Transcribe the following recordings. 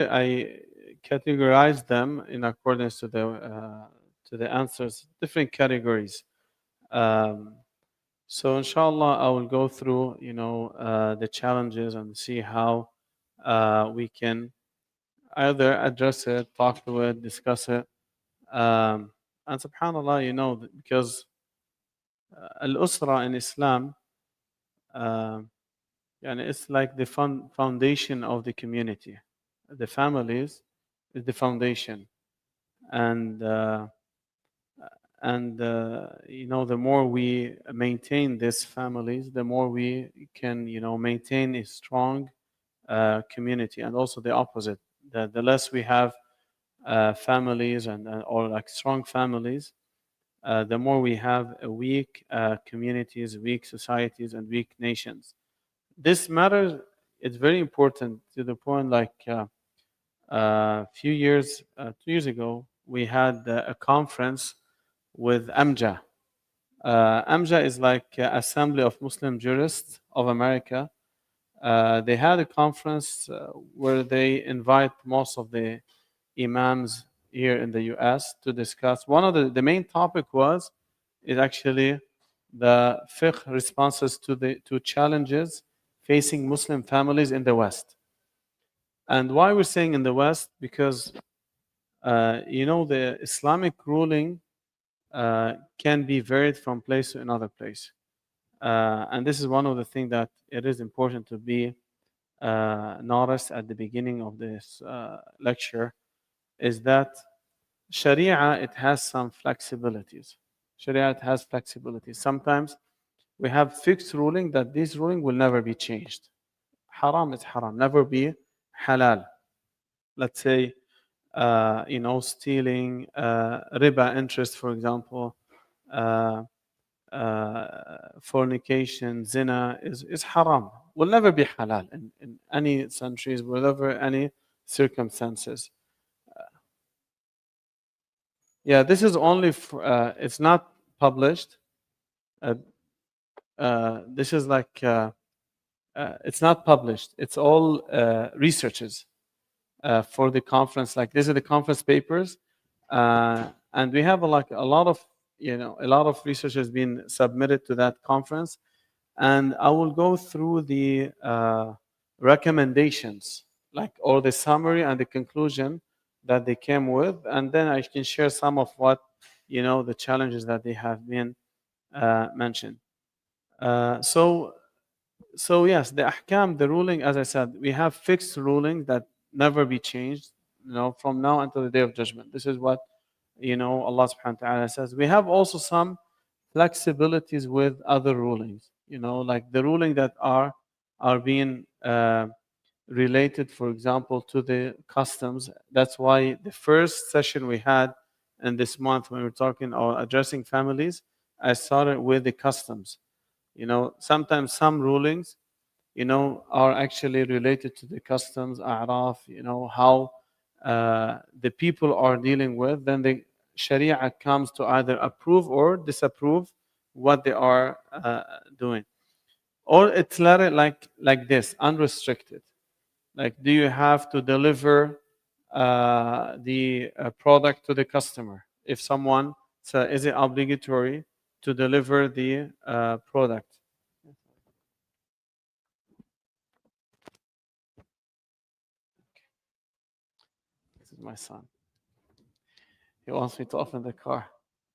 I categorize them in accordance to the answers, different categories. Um, so inshallah, I will go through, the challenges and see how we can either address it, talk to it, discuss it. And subhanallah, because al-usra in Islam, uh, and it's like the foundation of the community. The families is the foundation, and the more we maintain these families, the more we can maintain a strong community, and also the opposite. The less we have families and or like strong families, the more we have weak communities, weak societies, and weak nations. This matters. It's very important to the point like a few years, 2 years ago, we had a conference with AMJA. AMJA is like Assembly of Muslim Jurists of America. They had a conference where they invite most of the imams here in the US to discuss. One of the main topic is actually the fiqh responses to challenges facing Muslim families in the West. And why we're saying in the West? Because the Islamic ruling can be varied from place to another place. And this is one of the things that it is important to be noticed at the beginning of this lecture, is that Sharia, it has some flexibilities. Sharia, it has flexibilities. Sometimes we have fixed ruling that this ruling will never be changed. Haram is haram, never be halal. Let's say, stealing, riba interest, for example, uh, fornication, zina is haram. Will never be halal in any centuries, whatever any circumstances. Yeah, this is only it's not published. Uh, this is like it's not published. It's all researches for the conference. Like these are the conference papers, and we have like a lot of research has been submitted to that conference, and I will go through the recommendations, like or the summary and the conclusion that they came with, and then I can share some of what the challenges that they have been mentioned. So yes, the ahkam, the ruling, as I said, we have fixed ruling that never be changed, from now until the day of judgment. This is what Allah subhanahu wa ta'ala says. We have also some flexibilities with other rulings, like the ruling that are being related, for example, to the customs. That's why the first session we had in this month when we were talking or addressing families, I started with the customs. Sometimes some rulings, are actually related to the customs, a'raf, how the people are dealing with. Then the Sharia comes to either approve or disapprove what they are doing. Or it's like this, unrestricted. Like, do you have to deliver the product to the customer? If someone, so is it obligatory to deliver the product? This is my son. He wants me to open the car.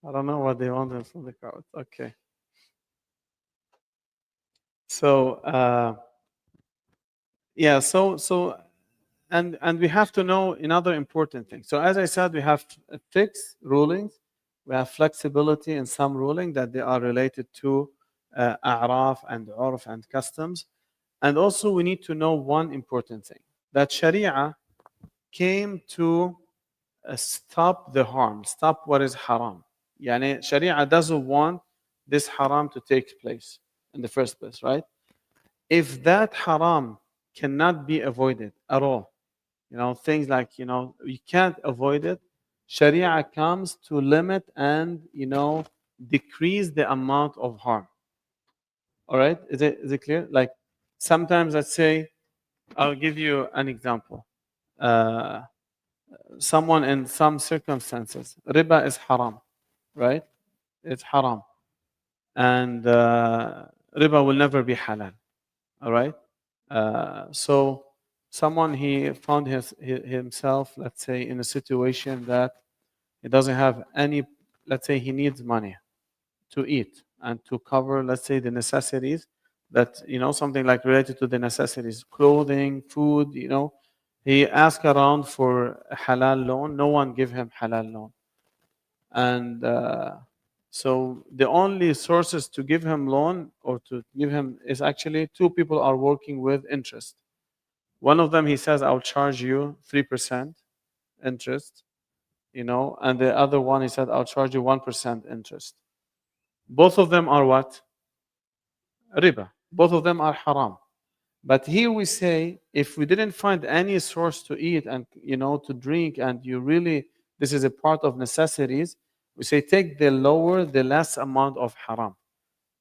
I don't know what they want us from the car. Okay. So yeah. And we have to know another important thing. So as I said, we have fixed rulings. We have flexibility in some ruling that they are related to a'raf and urf and customs. And also we need to know one important thing, that Sharia came to stop the harm, stop what is haram. Yani Sharia doesn't want this haram to take place in the first place, right? If that haram cannot be avoided at all, things like, you can't avoid it, Sharia comes to limit and, decrease the amount of harm. All right? Is it clear? Like sometimes, let's say, I'll give you an example. uh, someone in some circumstances, riba is haram, right? It's haram. And riba will never be halal, all right? So someone he found himself, let's say, in a situation that he doesn't have any, let's say he needs money to eat and to cover, let's say, the necessities that, something like related to the necessities, clothing, food, he asked around for a halal loan. No one give him halal loan. And so the only sources to give him loan or to give him is actually two people are working with interest. One of them, he says, I'll charge you 3% interest, and the other one, he said, I'll charge you 1% interest. Both of them are what? Riba. Both of them are haram. But here we say, if we didn't find any source to eat and to drink, and you really this is a part of necessities, we say take the lower, the less amount of haram.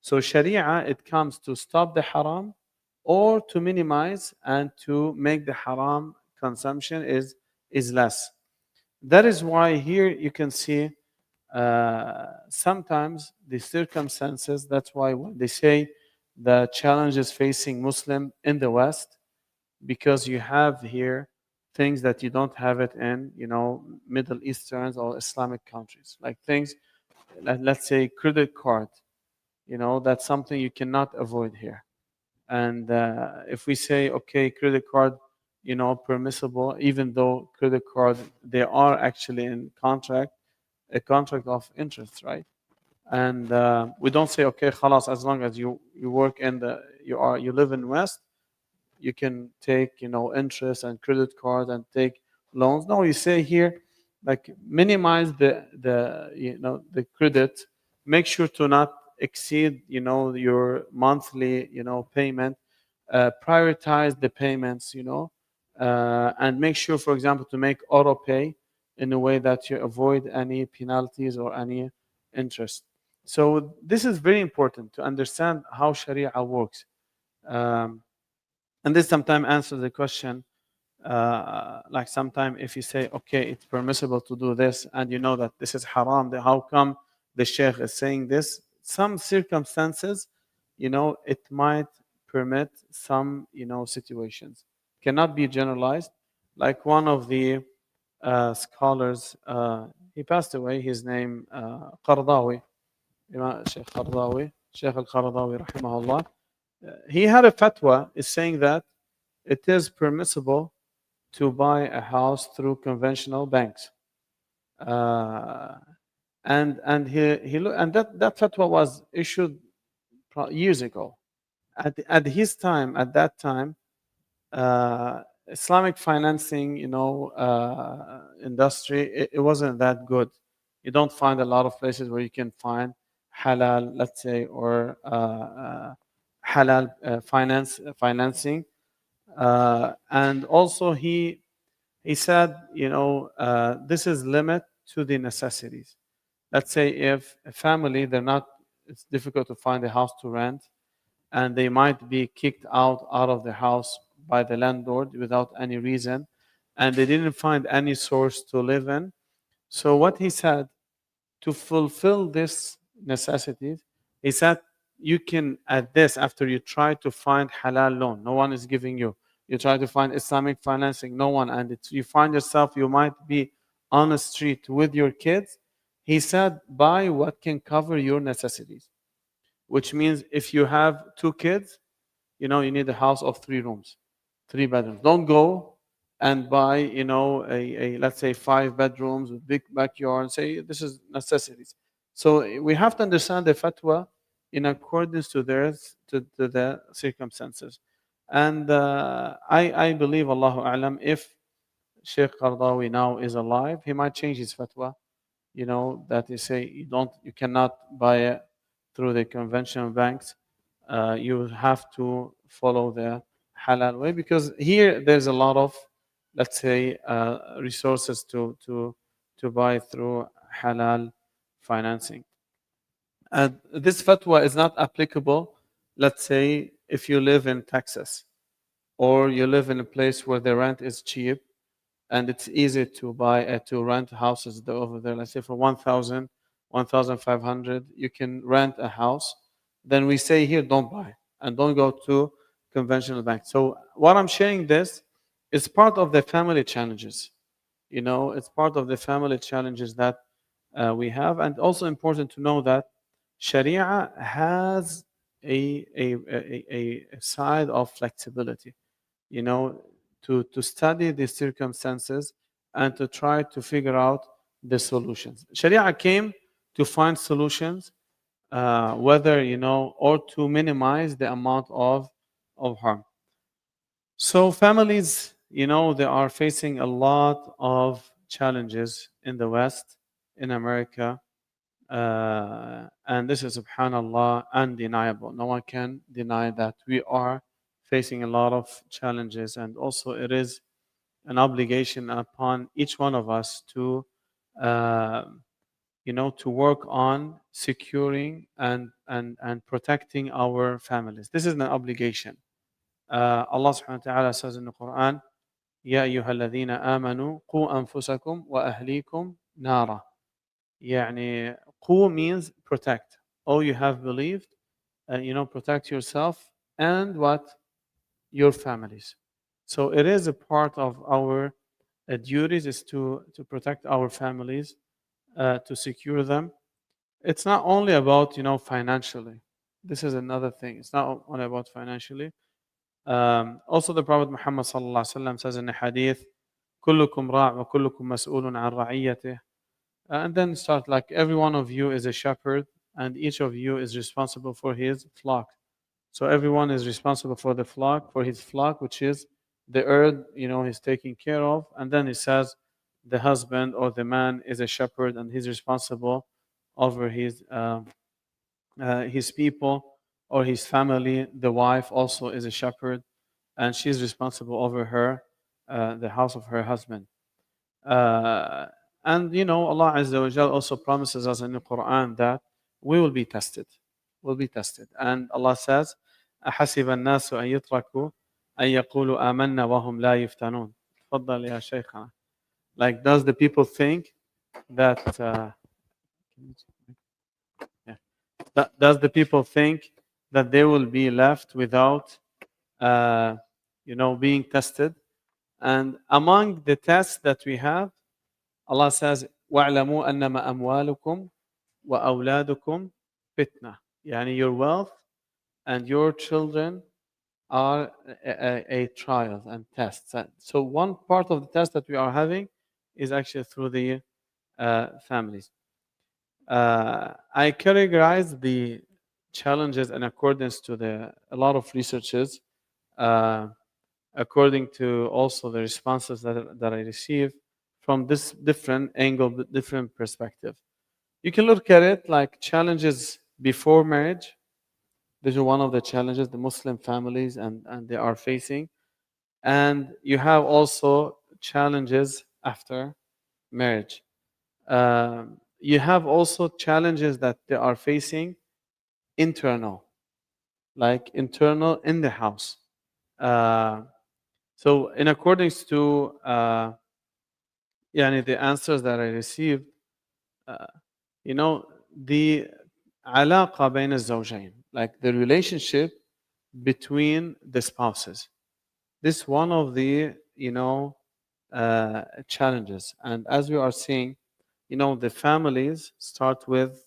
So Sharia, it comes to stop the haram or to minimize and to make the haram consumption is less. That is why here you can see sometimes the circumstances. That's why when they say the challenges facing Muslim in the West, because you have here things that you don't have it in, Middle Eastern or Islamic countries, like things, let's say credit card, that's something you cannot avoid here. And if we say, okay, credit card, permissible, even though credit card, they are actually in a contract of interest, right? And we don't say, okay, khalas, as long as you work in you live in West, you can take interest and credit card and take loans. No, you say here, like minimize the credit. Make sure to not exceed your monthly payment. Prioritize the payments, and make sure, for example, to make auto pay in a way that you avoid any penalties or any interest. So this is very important to understand how Sharia works. Um, and this sometimes answers the question, like sometimes if you say, okay, it's permissible to do this, and you know that this is haram, then how come the sheikh is saying this? Some circumstances, it might permit some, situations. Cannot be generalized. Like one of the scholars, he passed away, his name Qardawi, Sheikh Qardawi, Sheikh al-Qardawi, rahimahullah. He had a fatwa is saying that it is permissible to buy a house through conventional banks. And that fatwa was issued years ago. At his time, at that time, Islamic financing, industry, it wasn't that good. You don't find a lot of places where you can find halal, let's say, or halal financing. And also he said, this is limit to the necessities. Let's say if a family, it's difficult to find a house to rent, and they might be kicked out of the house by the landlord without any reason, and they didn't find any source to live in. So what he said, to fulfill this necessities, he said, you can at this, after you try to find halal loan, no one is giving you try to find Islamic financing, no one, and you find yourself, you might be on the street with your kids. He said, buy what can cover your necessities, which means if you have two kids, you need a house of 3 rooms, 3 bedrooms. Don't go and buy, a let's say 5 bedrooms with big backyard and say this is necessities. So we have to understand the fatwa in accordance to to the circumstances. And I believe, Allahu A'lam, if Sheikh Qardawi now is alive, he might change his fatwa, that you say you cannot buy it through the conventional banks. You have to follow the halal way, because here there's a lot of, let's say, resources to buy through halal financing. And this fatwa is not applicable, let's say, if you live in Texas or you live in a place where the rent is cheap, and it's easy to buy to rent houses over there. Let's say for 1,000, 1,500, you can rent a house. Then we say here, don't buy and don't go to conventional banks. So what I'm sharing this is part of the family challenges. It's part of the family challenges that we have, and also important to know that Sharia has a side of flexibility, you know, to study the circumstances and to try to figure out the solutions. Sharia came to find solutions, whether, or to minimize the amount of harm. So families, they are facing a lot of challenges in the West, in America, and this is, subhanallah, undeniable. No one can deny that we are facing a lot of challenges, and also it is an obligation upon each one of us to, uh, to work on securing and protecting our families. This is an obligation. Allah subhanahu wa ta'ala says in the Quran, يا أيها الذين آمنوا قوا أنفسكم وأهليكم نارا. يعني قو means protect. Oh, you have believed, protect yourself and what? Your families. So it is a part of our duties is to protect our families, to secure them. It's not only about, financially. This is another thing. It's not only about financially. Also, the Prophet Muhammad sallallahu alaihi wasallam says in the hadith, كلكم راع وكلكم مسؤول عن رعيته. And then start like every one of you is a shepherd, and each of you is responsible for his flock. So everyone is responsible for the flock, for his flock, which is the earth, he's taking care of. And then he says, the husband or the man is a shepherd, and he's responsible over his people or his family. The wife also is a shepherd, and she's responsible over the house of her husband. Uh, and Allah Azza wa Jal also promises us in the Quran that we will be tested. We'll be tested. And Allah says, أحسب الناس أن يتركوا أن يقولوا آمنا وهم لا يفتنون. تفضل يا شيخنا. Like, does the people think that yeah, does the people think that they will be left without being tested? And among the tests that we have, Allah says, وَاعْلَمُوا أَنَّمَا أَمْوَالُكُمْ وَأَوْلَادُكُمْ فِتْنَةٌ. Yani your wealth and your children are a trial and tests. So one part of the test that we are having is actually through the families. I categorize the challenges in accordance to a lot of researches, uh, according to also the responses that I receive from this different angle, different perspective. You can look at it like challenges before marriage. These are one of the challenges the Muslim families and they are facing. And you have also challenges after marriage. You have also challenges that they are facing internal, like internal in the house. Uh, so in accordance to the answers that I received, uh, the علاقة بين الزوجين, like the relationship between the spouses. This one of the challenges, and as we are seeing, the families start with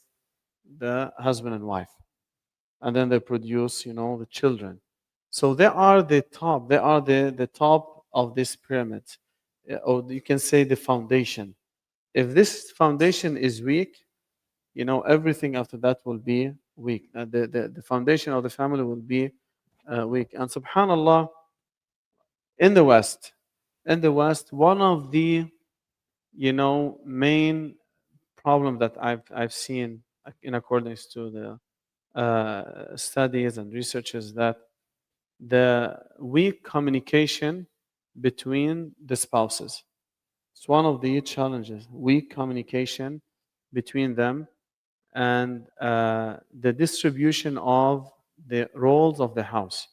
the husband and wife, and then they produce the children. So they are the top. They are the top of this pyramid, or you can say the foundation. If this foundation is weak, everything after that will be weak. The foundation of the family will be weak. And subhanallah, in the West, one of the main problem that I've seen in accordance to the studies and researches, that the weak communication between the spouses. It's one of the challenges, weak communication between them, and the distribution of the roles of the house.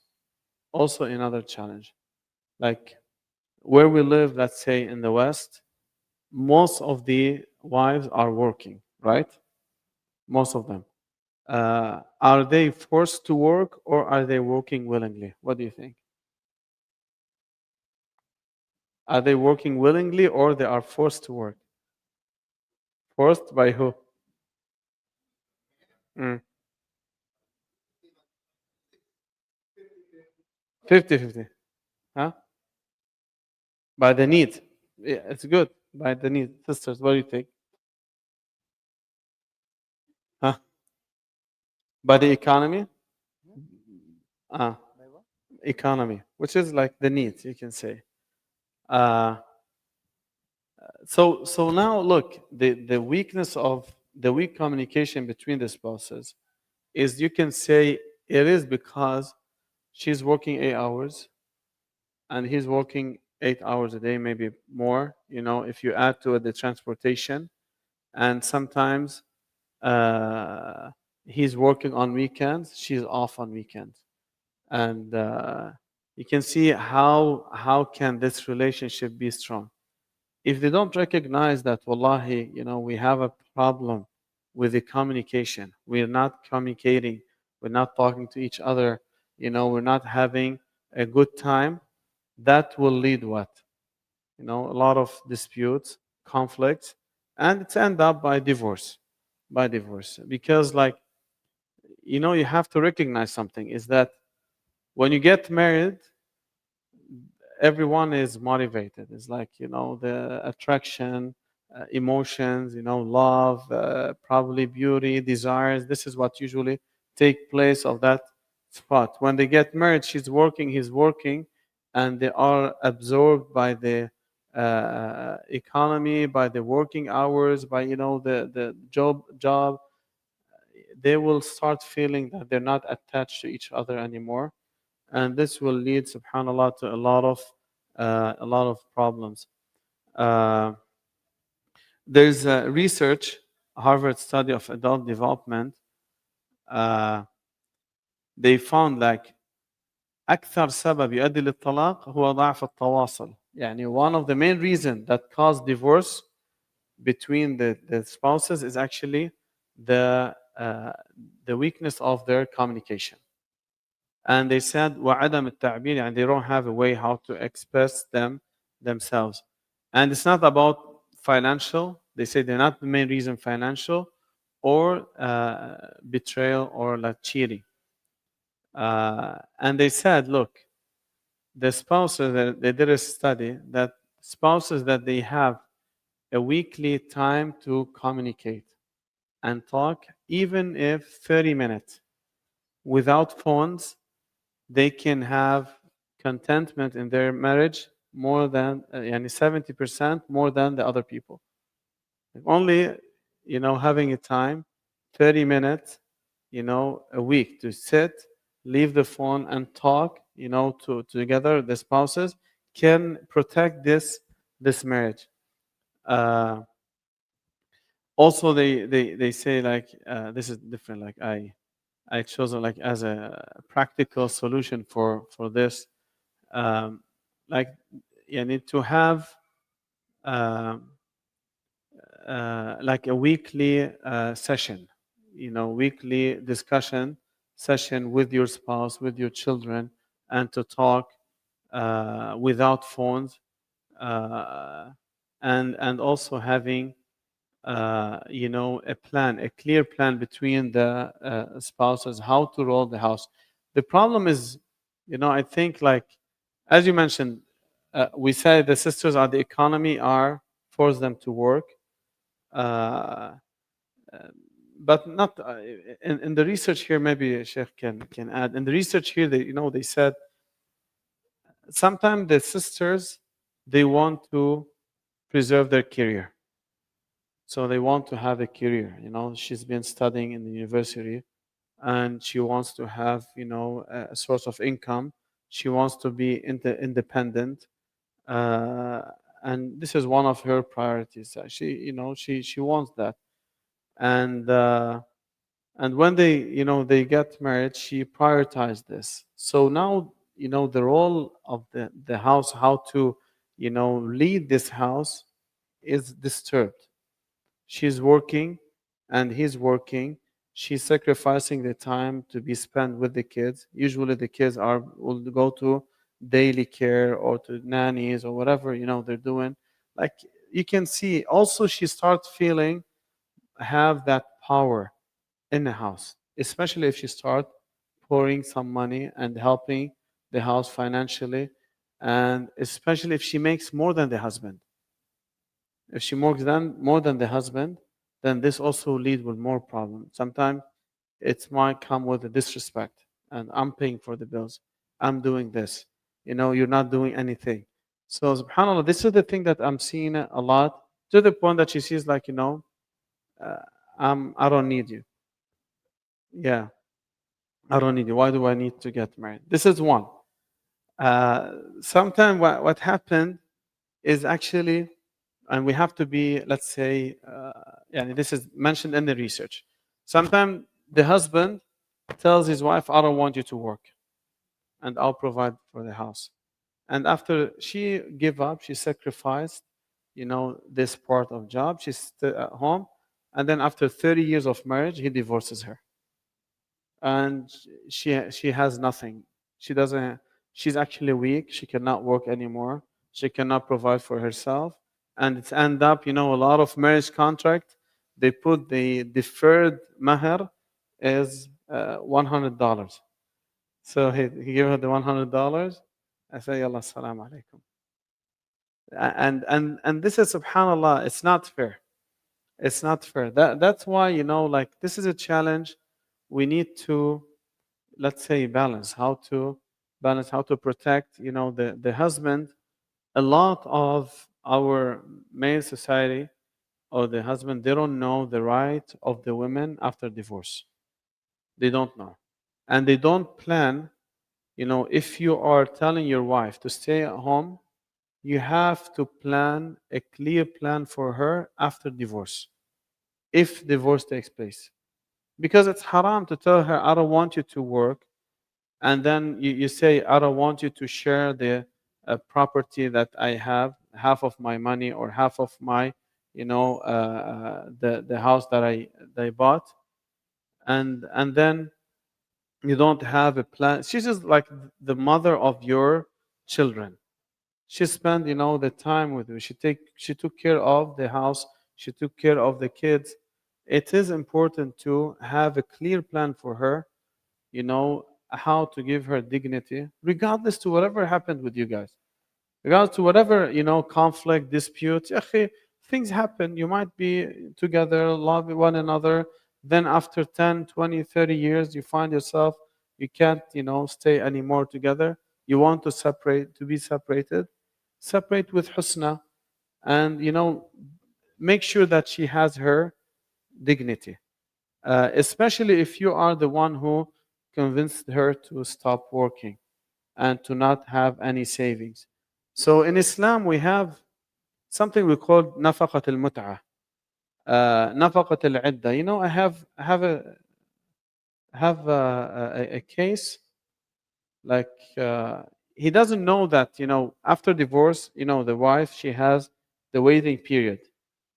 Also another challenge. Like where we live, let's say in the West, most of the wives are working, right? Most of them. Are they forced to work or are they working willingly? What do you think? Are they working willingly or they are forced to work? Forced by who? Mm. 50-50. Huh? By the need. Yeah, it's good. By the need. Sisters, what do you think? Huh? By the economy? Ah, economy, which is like the needs, you can say. Uh, so now look, the weakness of the weak communication between the spouses is you can say it is because she's working 8 hours and he's working 8 hours a day, maybe more. If you add to it the transportation, and sometimes uh, he's working on weekends, she's off on weekends, and you can see how can this relationship be strong if they don't recognize that wallahi, we have a problem with the communication. We're not communicating, we're not talking to each other, we're not having a good time. That will lead what? A lot of disputes, conflicts, and it's end up by divorce. Because like, you have to recognize something is that when you get married, everyone is motivated. It's like, the attraction, emotions, love, probably beauty, desires. This is what usually take place of that spot. When they get married, she's working, he's working, and they are absorbed by the economy, by the working hours, by the job. They will start feeling that they're not attached to each other anymore, and this will lead, subhanallah, to a lot of problems. Uh, there's a research, Harvard study of adult development. Uh, they found like أكثر سبب يؤدي للطلاق هو ضعف التواصل. يعني one of the main reasons that cause divorce between the spouses is actually the weakness of their communication. And they said وعدم التعبير, and they don't have a way how to express themselves. And it's not about financial. They say they're not the main reason financial or betrayal or like cheating. And they said, look, the spouses, they did a study that spouses that they have a weekly time to communicate and talk, even if 30 minutes without phones, they can have contentment in their marriage more than 70% more than the other people. Only having a time, 30 minutes, a week to sit, leave the phone and talk, to together the spouses can protect this marriage. Uh, Also, they say like this is different. Like I chose it like as a practical solution for this. Um, like you need to have um, like a weekly session, weekly discussion session with your spouse, with your children, and to talk without phones, uh, and also having a plan, a clear plan between the spouses, how to roll the house. The problem is, I think like, as you mentioned, we say the sisters are the economy are force them to work, uh, but not in the research here. Maybe Sheikh can add. In the research here, they said sometimes the sisters they want to preserve their career. So they want to have a career. She's been studying in the university and she wants to have, a source of income. She wants to be independent. Uh, and this is one of her priorities. She wants that. And when they get married, she prioritized this. So now, the role of the house, how to lead this house is disturbed. She's working and he's working. She's sacrificing the time to be spent with the kids. Usually the kids will go to daily care or to nannies or whatever they're doing. Like, you can see also she starts feeling have that power in the house, especially if she start pouring some money and helping the house financially, and especially if she makes more than the husband. If she works more than the husband, then this also leads with more problems. Sometimes it might come with a disrespect, and I'm paying for the bills. I'm doing this. You're not doing anything. So subhanallah, this is the thing that I'm seeing a lot, to the point that she sees like, uh, I don't need you. Yeah, I don't need you. Why do I need to get married? This is one. Sometimes what happened is actually, and we have to be, let's say, yeah, this is mentioned in the research. Sometimes the husband tells his wife, I don't want you to work, and I'll provide for the house. And after she give up, she sacrificed, this part of job. She's still at home. And then after 30 years of marriage, he divorces her. And she has nothing. She doesn't. She's actually weak. She cannot work anymore. She cannot provide for herself, and it's end up, a lot of marriage contract. They put the deferred mahar as $100. So he gave her the $100. I say, "Yalla, salam alaikum." And this is subhanallah. It's not fair. It's not fair. That's why, like, this is a challenge. We need to, let's say, balance how to protect the husband. A lot of our male society, or the husband, they don't know the right of the women after divorce. They don't know, and they don't plan. If you are telling your wife to stay at home, you have to plan a clear plan for her after divorce, if divorce takes place, because it's haram to tell her, I don't want you to work, and then you say, I don't want you to share the property that I have, half of my money or half of my, the house that I bought, and then you don't have a plan. She's just like the mother of your children. She spent, the time with you. She took care of the house. She took care of the kids. It is important to have a clear plan for her, how to give her dignity, regardless to whatever happened with you guys, regardless to whatever, conflict, dispute. Ya akhi, things happen. You might be together, love one another. Then after 10, 20, 30 years, you find yourself, you can't, stay anymore together. You want to be separated. Separate with husna, and, make sure that she has her dignity, especially if you are the one who convinced her to stop working and to not have any savings. So in Islam, we have something we call nafaqat al-mut'ah, nafaqat al-idda. I have a case, like, he doesn't know that, after divorce, the wife, she has the waiting period.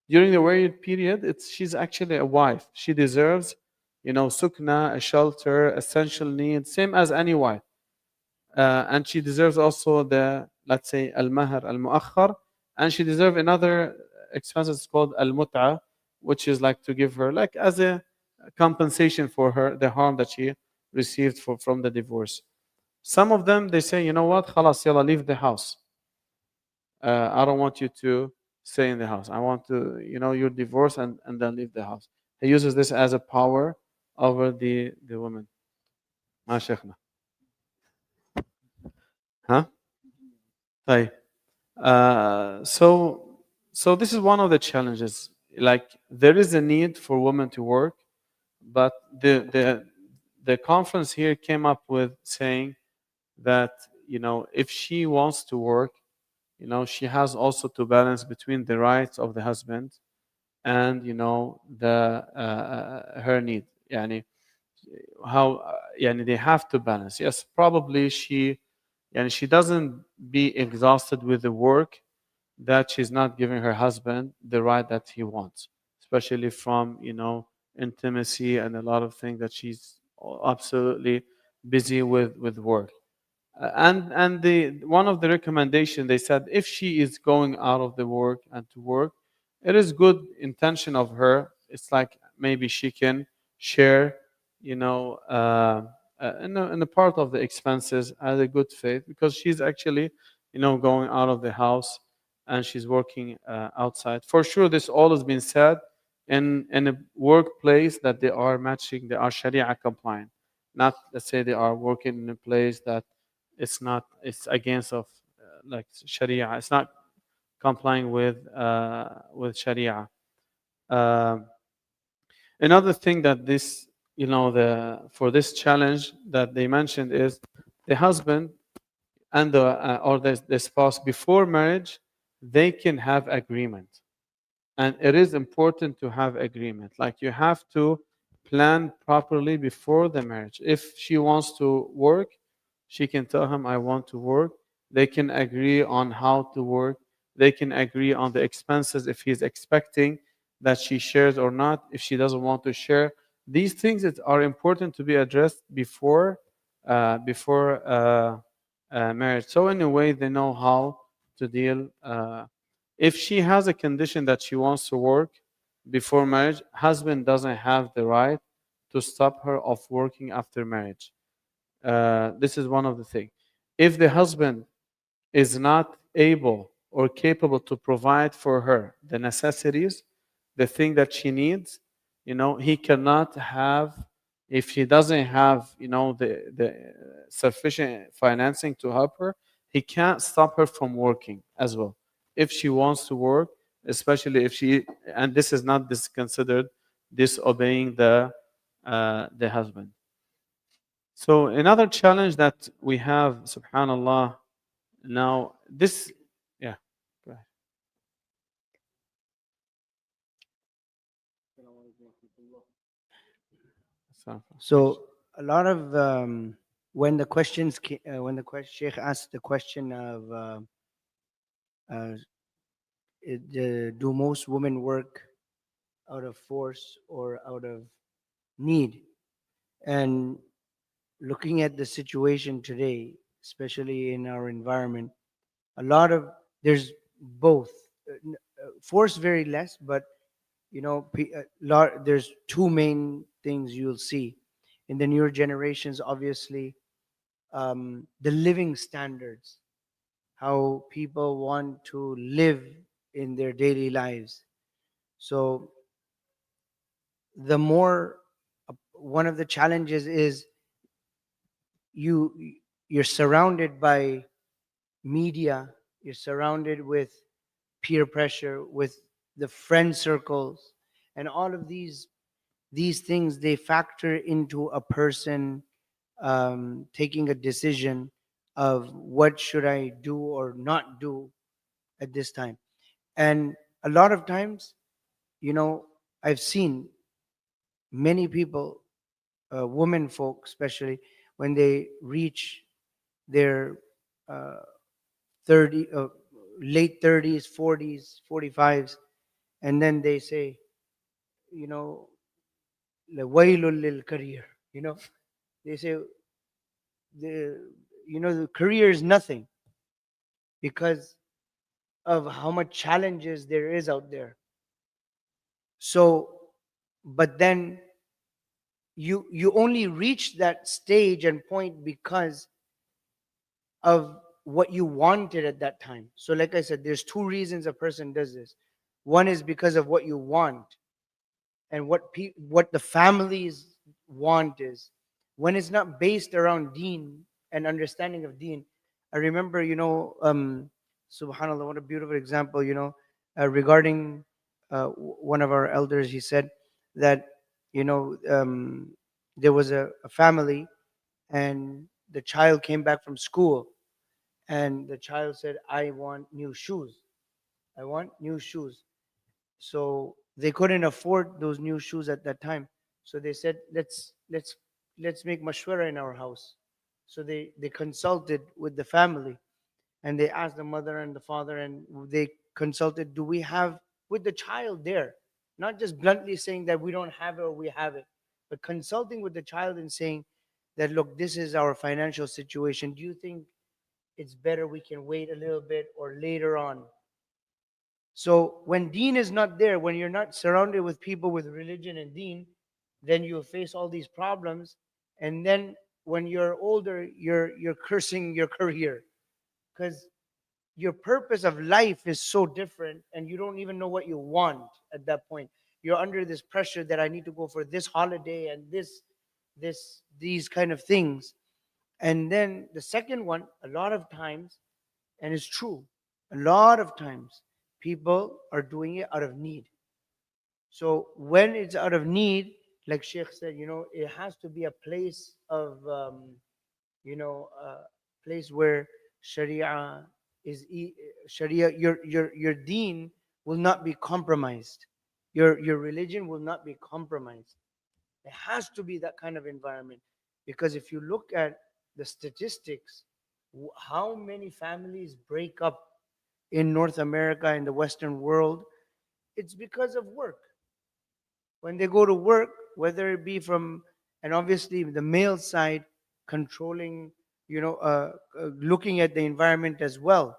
During the waiting period, she's actually a wife. She deserves, sukna, a shelter, essential needs, same as any wife. And she deserves also the, let's say, al-mahar al-mu'akhar, and she deserves another expenses called al-mut'ah, which is like to give her, like, as a compensation for her the harm that she received from the divorce. Some of them, they say, you know what, khalas, yalla, leave the house. I don't want you to stay in the house. I want to, you're divorced, and then leave the house. He uses this as a power over the woman. Ma shaykhna. Huh? طيب. So this is one of the challenges. Like, there is a need for women to work, but the conference here came up with saying that, if she wants to work, she has also to balance between the rights of the husband and, the her need. Yani, how, yani, they have to balance. Yes, probably she doesn't be exhausted with the work, that she's not giving her husband the right that he wants, especially from, intimacy and a lot of things that she's absolutely busy with work. And the one of the recommendation, they said, if she is going out of the work and to work, it is good intention of her. It's like maybe she can share, in a part of the expenses as a good faith, because she's actually, going out of the house and she's working outside. For sure, this all has been said in a workplace that they are matching, they are Sharia compliant. Not, let's say, they are working in a place that it's not, it's against of like Sharia. It's not complying with Sharia. Um Another thing that this, the for this challenge that they mentioned is the husband and the spouse before marriage, they can have agreement, and it is important to have agreement. Like, you have to plan properly before the marriage. If she wants to work, she can tell him, I want to work. They can agree on how to work. They can agree on the expenses, if he's expecting that she shares or not, if she doesn't want to share. These things that are important to be addressed before marriage, so in a way they know how to deal. If she has a condition that she wants to work before marriage, husband doesn't have the right to stop her of working after marriage. This is one of the things. If the husband is not able or capable to provide for her the necessities, the thing that she needs, he cannot have, if he doesn't have, the sufficient financing to help her, he can't stop her from working as well. If she wants to work, especially if she, and this is not this considered disobeying the husband. So another challenge that we have, subhanallah, now this, yeah, go ahead. So, So a lot of when the when the Sheikh asked the question of uh, do most women work out of force or out of need? And looking at the situation today, especially in our environment, a lot of there's both. Force very less, but there's two main things you'll see in the newer generations. Obviously, the living standards, how people want to live in their daily lives. So the more one of the challenges is you you're surrounded by media, you're surrounded with peer pressure, with the friend circles, and all of these things, they factor into a person taking a decision of what should I do or not do at this time. And a lot of times, you know, I've seen many people, women folk especially, when they reach their uh, 30, late 30s, 40s, 45s, and then they say, you know, wailul lil career, you know, they say the the career is nothing because of how much challenges there is out there. So, but then you only reach that stage and point because of what you wanted at that time. So like I said, there's two reasons a person does this. One is because of what you want, and what the families want is when it's not based around deen and understanding of deen. I remember, subhanallah, what a beautiful example, regarding one of our elders. He said that, you know um, there was a family, and the child came back from school, and the child said, I want new shoes. I want new shoes. So they couldn't afford those new shoes at that time. So they said, let's make mashwara in our house. So they consulted with the family, and they asked the mother and the father, and they consulted? Do we have with the child there? Not just bluntly saying that we don't have it or we have it, but consulting with the child and saying that, look, this is our financial situation. Do you think it's better we can wait a little bit or later on? So when deen is not there, when you're not surrounded with people with religion and deen, then you face all these problems. And then when you're older, you're cursing your career because your purpose of life is so different, and you don't even know what you want at that point. You're under this pressure that I need to go for this holiday and these kind of things. And then the second one, a lot of times, and it's true, a lot of times people are doing it out of need. So when it's out of need, like Sheikh said, it has to be a place of place where Sharia Sharia, your deen will not be compromised. Your religion will not be compromised. It has to be that kind of environment, because if you look at the statistics, how many families break up in North America, in the Western world, it's because of work. When they go to work, whether it be from, and obviously the male side controlling, looking at the environment as well,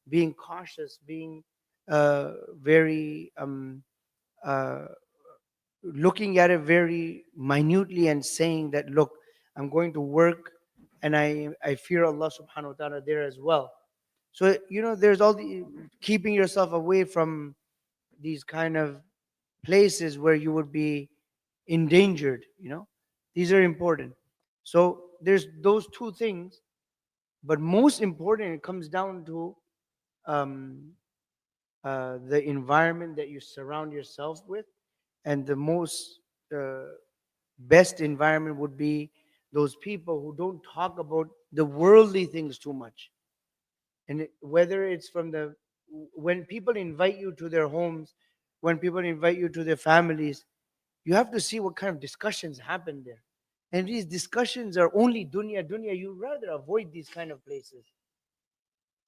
being cautious, being very uh, looking at it very minutely and saying that, look, I'm going to work and I fear Allah subhanahu wa ta'ala there as well. So, there's all the keeping yourself away from these kind of places where you would be endangered. These are important. So there's those two things, but most important, it comes down to um, the environment that you surround yourself with, and the most uh, best environment would be those people who don't talk about the worldly things too much. And whether it's from when people invite you to their homes, when people invite you to their families, you have to see what kind of discussions happen there. And these discussions are only dunya. You rather avoid these kind of places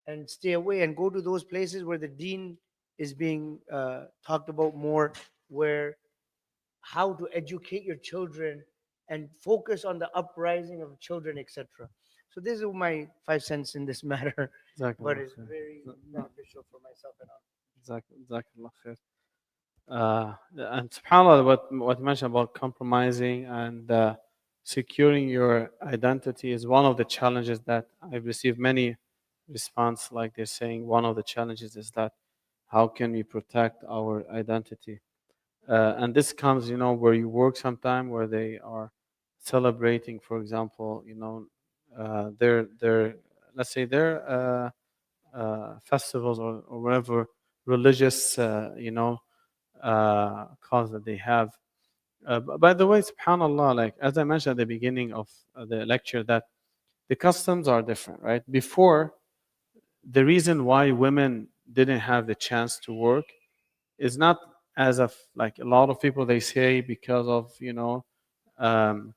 and stay away and go to those places where the deen is being talked about more, where how to educate your children and focus on the uprising of children, etc. So this is my 5 cents in this matter, but Jazakallah it's khair. very beneficial for myself and all. Jazakallah khair. And subhanAllah, what you mentioned about compromising and securing your identity is one of the challenges that I've received many response, like they're saying one of the challenges is that how can we protect our identity? And this comes, where you work sometime where they are celebrating, for example, their let's say their festivals or whatever religious, cause that they have. By the way, subhanallah, like as I mentioned at the beginning of the lecture, that the customs are different, right? Before, the reason why women didn't have the chance to work is not as of like a lot of people they say because of um,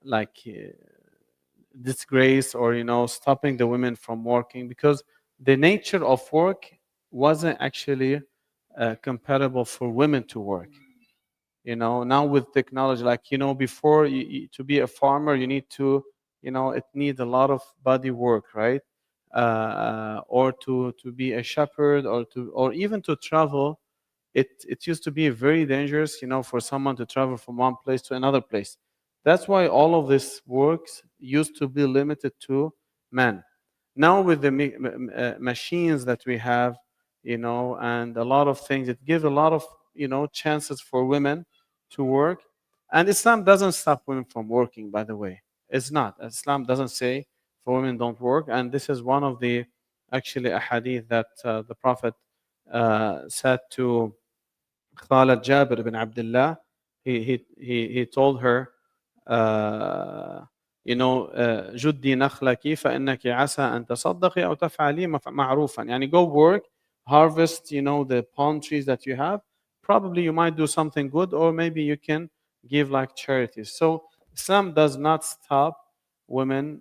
like disgrace or stopping the women from working, because the nature of work wasn't actually compatible for women to work. Now with technology, like before, to be a farmer you need to, it needs a lot of body work, right? Or to be a shepherd, or even to travel, it used to be very dangerous, for someone to travel from one place to another place. That's why all of this works used to be limited to men. Now with the machines that we have, and a lot of things, it gives a lot of chances for women to work. And Islam doesn't stop women from working, by the way. It's not. Islam doesn't say for women don't work. And this is one of the actually a hadith that the Prophet said to Khalid Jabir bin Abdullah. He told her, uh, جدي نخلك فإنك عسى أن تصدقي أو تفعلي معروفا. يعني go work, harvest, the palm trees that you have. Probably you might do something good, or maybe you can give like charities. So Islam does not stop women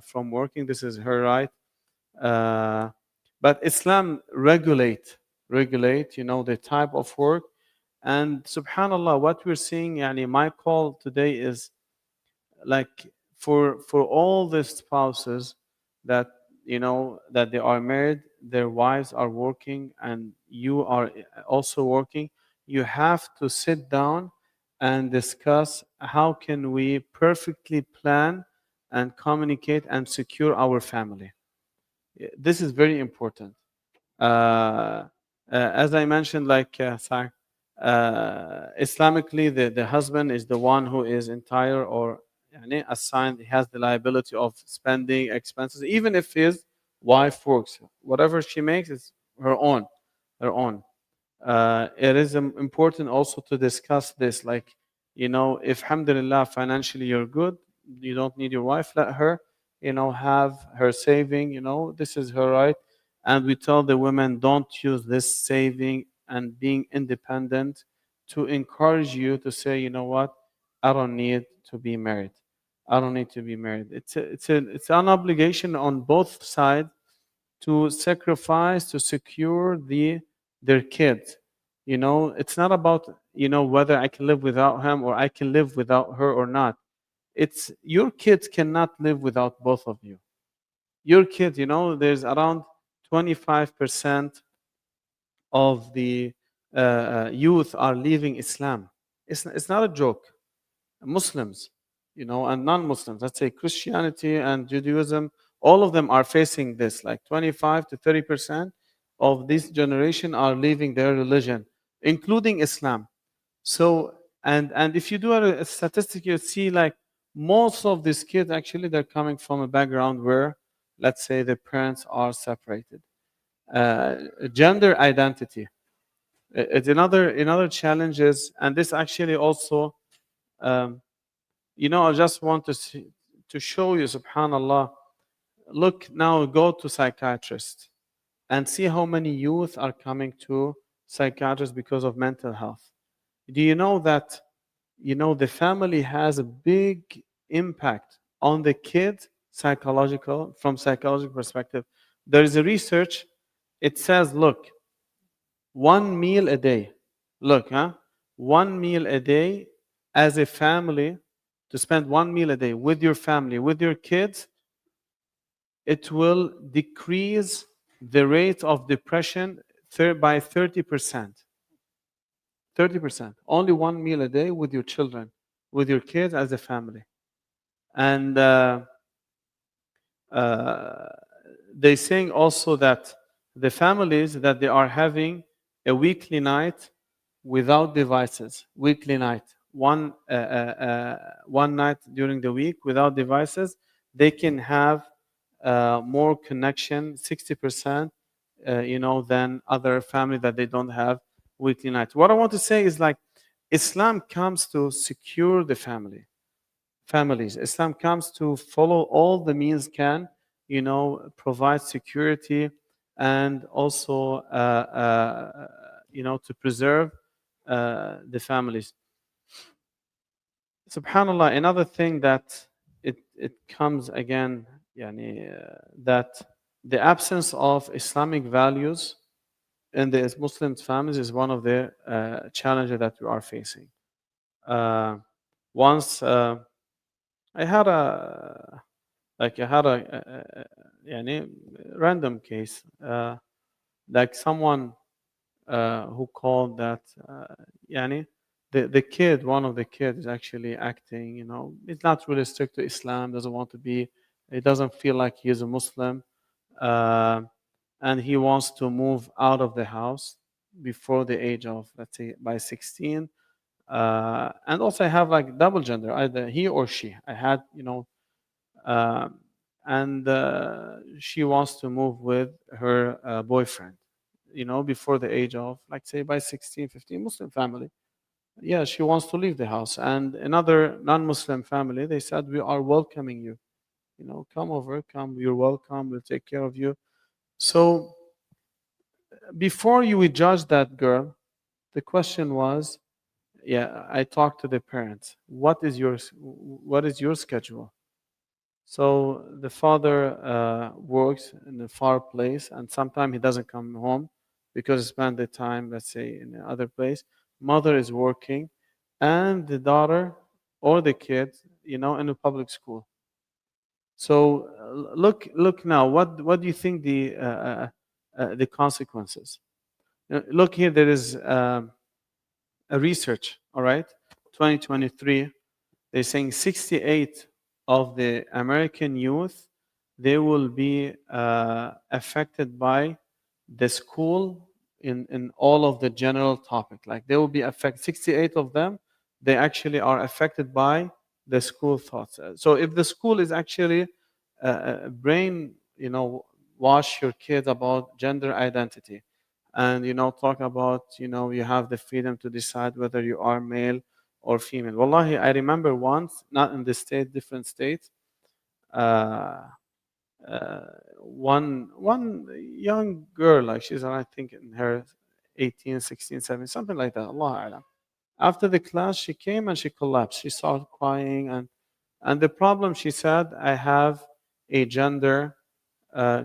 from working. This is her right. Uh, But Islam regulate, the type of work. And subhanallah, what we're seeing, yani my call today is like for all the spouses that that they are married, their wives are working, and you are also working. You have to sit down and discuss how can we perfectly plan and communicate and secure our family. This is very important. As I mentioned, like Islamically, the husband is the one who is entire or يعني, assigned, he has the liability of spending expenses, even if his wife works. Whatever she makes is her own. It is important also to discuss this. Like, if alhamdulillah financially you're good, you don't need your wife, let her, have her saving, this is her right. And we tell the women, don't use this saving and being independent to encourage you to say, you know what, I don't need to be married. I don't need to be married. It's an obligation on both sides to sacrifice to secure their kids. It's not about whether I can live without him or I can live without her or not. It's your kids cannot live without both of you. Your kids, there's around 25% of the youth are leaving Islam. It's not a joke. Muslims, and non-Muslims, let's say Christianity and Judaism, all of them are facing this. Like 25 to 30% of this generation are leaving their religion, including Islam. So, and if you do a statistic, you see like most of these kids actually they're coming from a background where, let's say, the parents are separated. Gender identity. It's another challenge is, and this actually also um, I just want to show you, subhanallah. Look now, go to psychiatrists and see how many youth are coming to psychiatrists because of mental health. Do you know that the family has a big impact on the kid from psychological perspective? There is a research. It says, look, one meal a day. Look, huh? One meal a day as a family, to spend one meal a day with your family, with your kids, it will decrease the rate of depression by 30%. 30%. Only one meal a day with your children, with your kids as a family. And uh, they saying also that the families that they are having a weekly night without devices, weekly night, one night during the week without devices, they can have more connection, 60%, than other family that they don't have weekly nights. What I want to say is like Islam comes to secure the families. Islam comes to follow all the means can, provide security and also, to preserve the families. Subhanallah, another thing that it comes again, that the absence of Islamic values in the Muslim families is one of the challenges that we are facing. Uh, once I had a like I had يعني, random case, like someone who called that يعني, the kid, one of the kids is actually acting, he's not really strict to Islam, doesn't want to be, he doesn't feel like he is a Muslim, uh, and he wants to move out of the house before the age of, let's say, by 16. And also I have like double gender, either he or she. I had, um, and she wants to move with her boyfriend, before the age of, like, say, by 16, 15, Muslim family. Yeah, she wants to leave the house. And another non-Muslim family, they said, we are welcoming you. Come over, come, you're welcome, we'll take care of you. So before you would judge that girl, the question was, yeah, I talked to the parents. What is your schedule? So the father works in a far place, and sometimes he doesn't come home because he spent the time, let's say, in another place. Mother is working, and the daughter or the kid, in a public school. So look now. What do you think the consequences? Look here. There is a research. All right, 2023. They're saying 68 of the American youth, they will be affected by the school in all of the general topic. Like they will be affected. 68 of them, they actually are affected by the school thoughts. So if the school is actually brain, wash your kids about gender identity, and talk about you have the freedom to decide whether you are male or female. Wallahi, I remember once, not in the state, different states, uh, one young girl, like she's I think in her 18, 16, 17, something like that. Allah Alam. After the class, she came and she collapsed. She started crying, and the problem, she said, I have a gender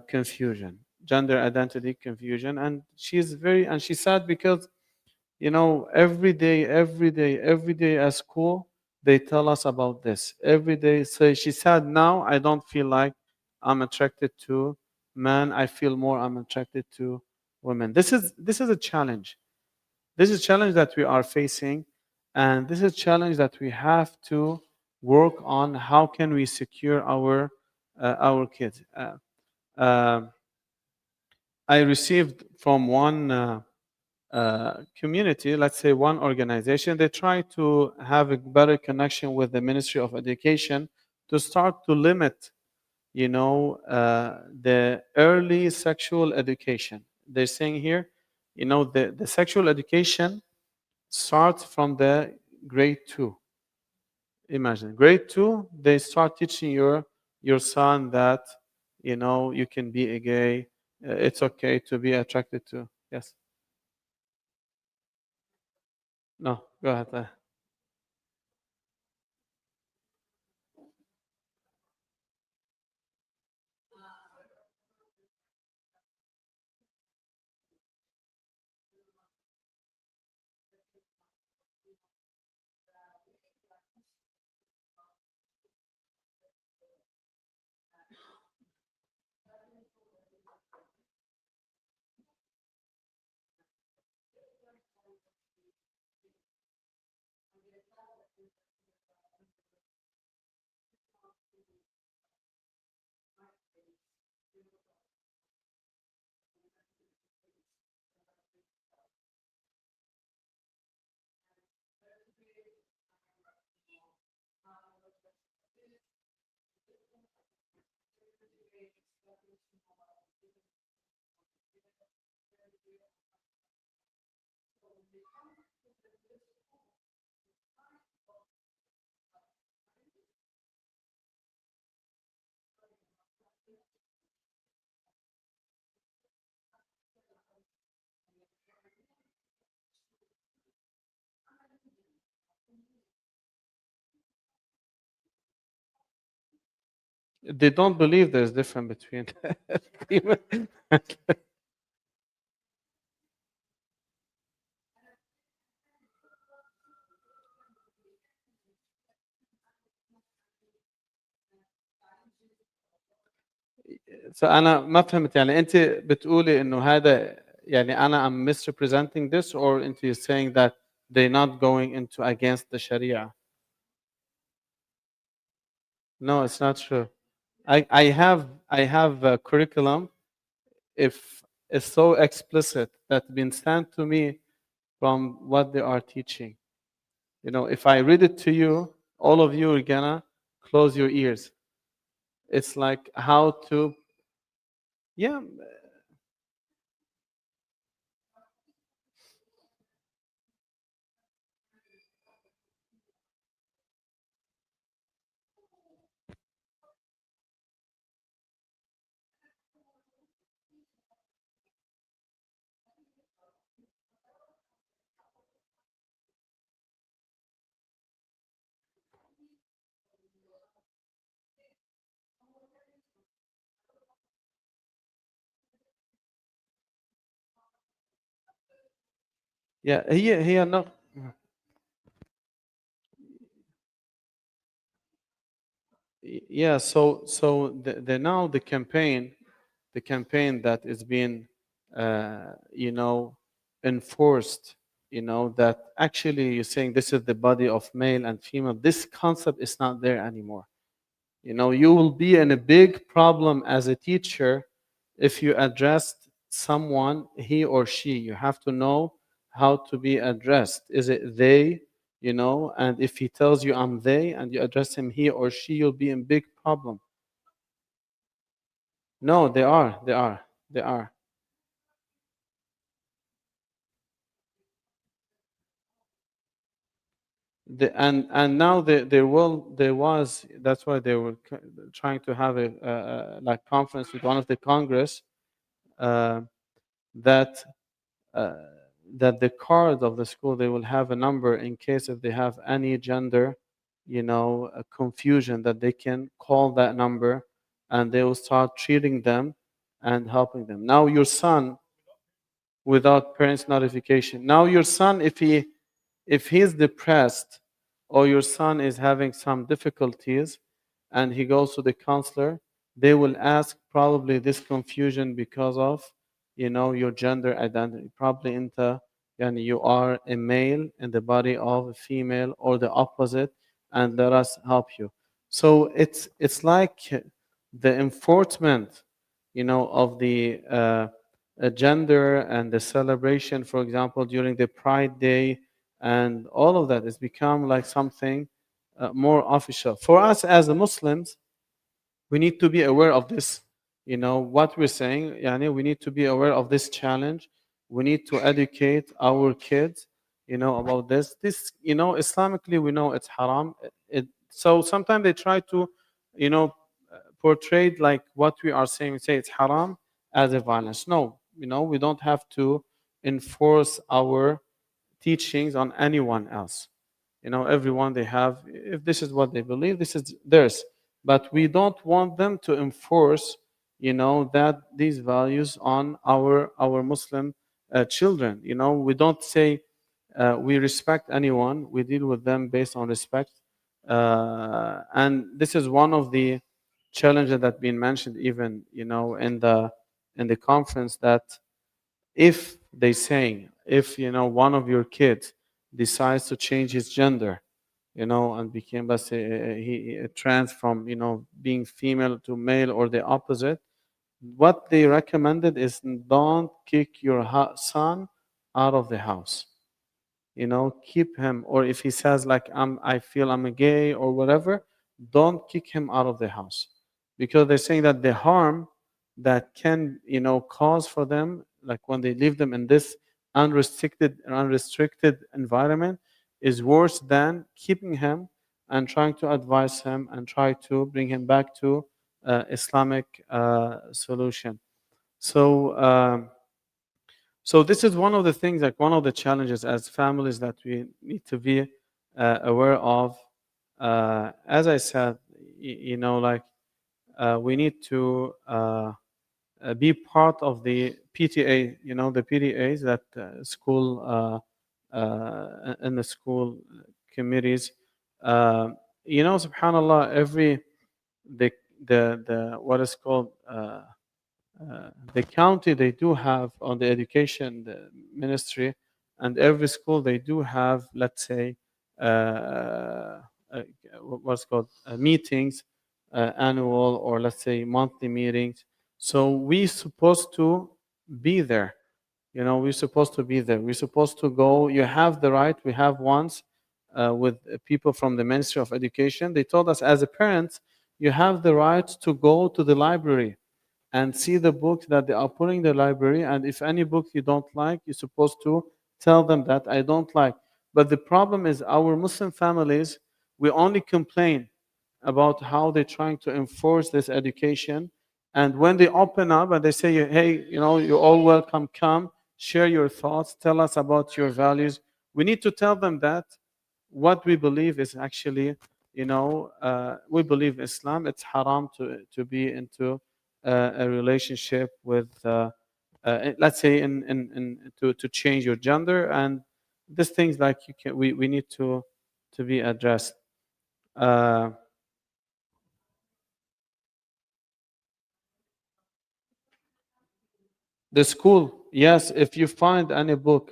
confusion, gender identity confusion, and she said because every day at school, they tell us about this. Every day, so she said, now I don't feel like I'm attracted to men. I feel more I'm attracted to women. This is a challenge. This is a challenge that we are facing, and this is a challenge that we have to work on. How can we secure our kids? Uh, I received from one community, let's say one organization, they try to have a better connection with the Ministry of Education to start to limit, the early sexual education. They're saying here, the sexual education starts from the grade two. Imagine grade two, they start teaching your son that you can be a gay. It's okay to be attracted to. Yes. No. Go ahead. They don't believe there's difference between female. فأنا ما فهمت يعني أنتِ بتقولي إنه هذا يعني أنا I'm misrepresenting this, or أنتِ saying that they're not going into against the Sharia. No, it's not true. I have a curriculum, if it's so explicit that been sent to me from what they are teaching. If I read it to you, all of you are gonna close your ears. It's like how to, yeah. Yeah, هي no. Yeah, so the now the campaign that is being you know enforced, that actually you're saying this is the body of male and female. This concept is not there anymore. You will be in a big problem as a teacher if you addressed someone he or she. You have to know how to be addressed. Is it they? And if he tells you I'm they and you address him he or she, you'll be in big problem. No, they are. And now there was, that's why they were trying to have a like conference with one of the Congress, uh, that uh, that the card of the school, they will have a number in case if they have any gender confusion, that they can call that number and they will start treating them and helping them. Now your son, without parents notification, now your son, if he's depressed, or your son is having some difficulties and he goes to the counselor, they will ask probably this confusion because of your gender identity. Probably into, yani you are a male in the body of a female or the opposite, and let us help you. So it's like the enforcement of the gender and the celebration, for example, during the Pride Day, and all of that has become like something more official. For us as Muslims, we need to be aware of this. What we're saying, yani we need to be aware of this challenge. We need to educate our kids, about this, Islamically we know it's haram. So sometimes they try to, you know portray like what we are saying. We say it's haram as a violence. No, we don't have to enforce our teachings on anyone else. Everyone, they have, if this is what they believe, this is theirs. But we don't want them to enforce, that these values on our Muslim children. We don't say we respect anyone. We deal with them based on respect. And this is one of the challenges that been mentioned even, in the conference, that if they saying, if one of your kids decides to change his gender, and became, let's say, he trans from being female to male or the opposite, what they recommended is don't kick your son out of the house. Keep him. Or if he says like, I feel I'm a gay or whatever, don't kick him out of the house, because they're saying that the harm that can cause for them, like when they leave them in this unrestricted environment, is worse than keeping him and trying to advise him and try to bring him back to Islamic solution. So um, so this is one of the things, like one of the challenges as families, that we need to be aware of. As I said, like we need to be part of the PTA, the PTAs, that school in the school committees. Uh, Subhanallah, every the what is called the county, they do have on the education, the ministry, and every school they do have, let's say, what's called meetings, annual, or let's say monthly meetings. So we supposed to be there. We're supposed to be there. We're supposed to go. You have the right. We have once with people from the Ministry of Education. They told us as a parent, you have the right to go to the library and see the books that they are putting in the library. And if any book you don't like, you're supposed to tell them that I don't like. But the problem is our Muslim families, we only complain about how they're trying to enforce this education. And when they open up and they say, hey, you're all welcome, come, share your thoughts, tell us about your values. We need to tell them that what we believe is actually, we believe Islam, it's haram to be into a relationship with, let's say, to change your gender. And these things like we need to be addressed. Uh, the school, yes, if you find any book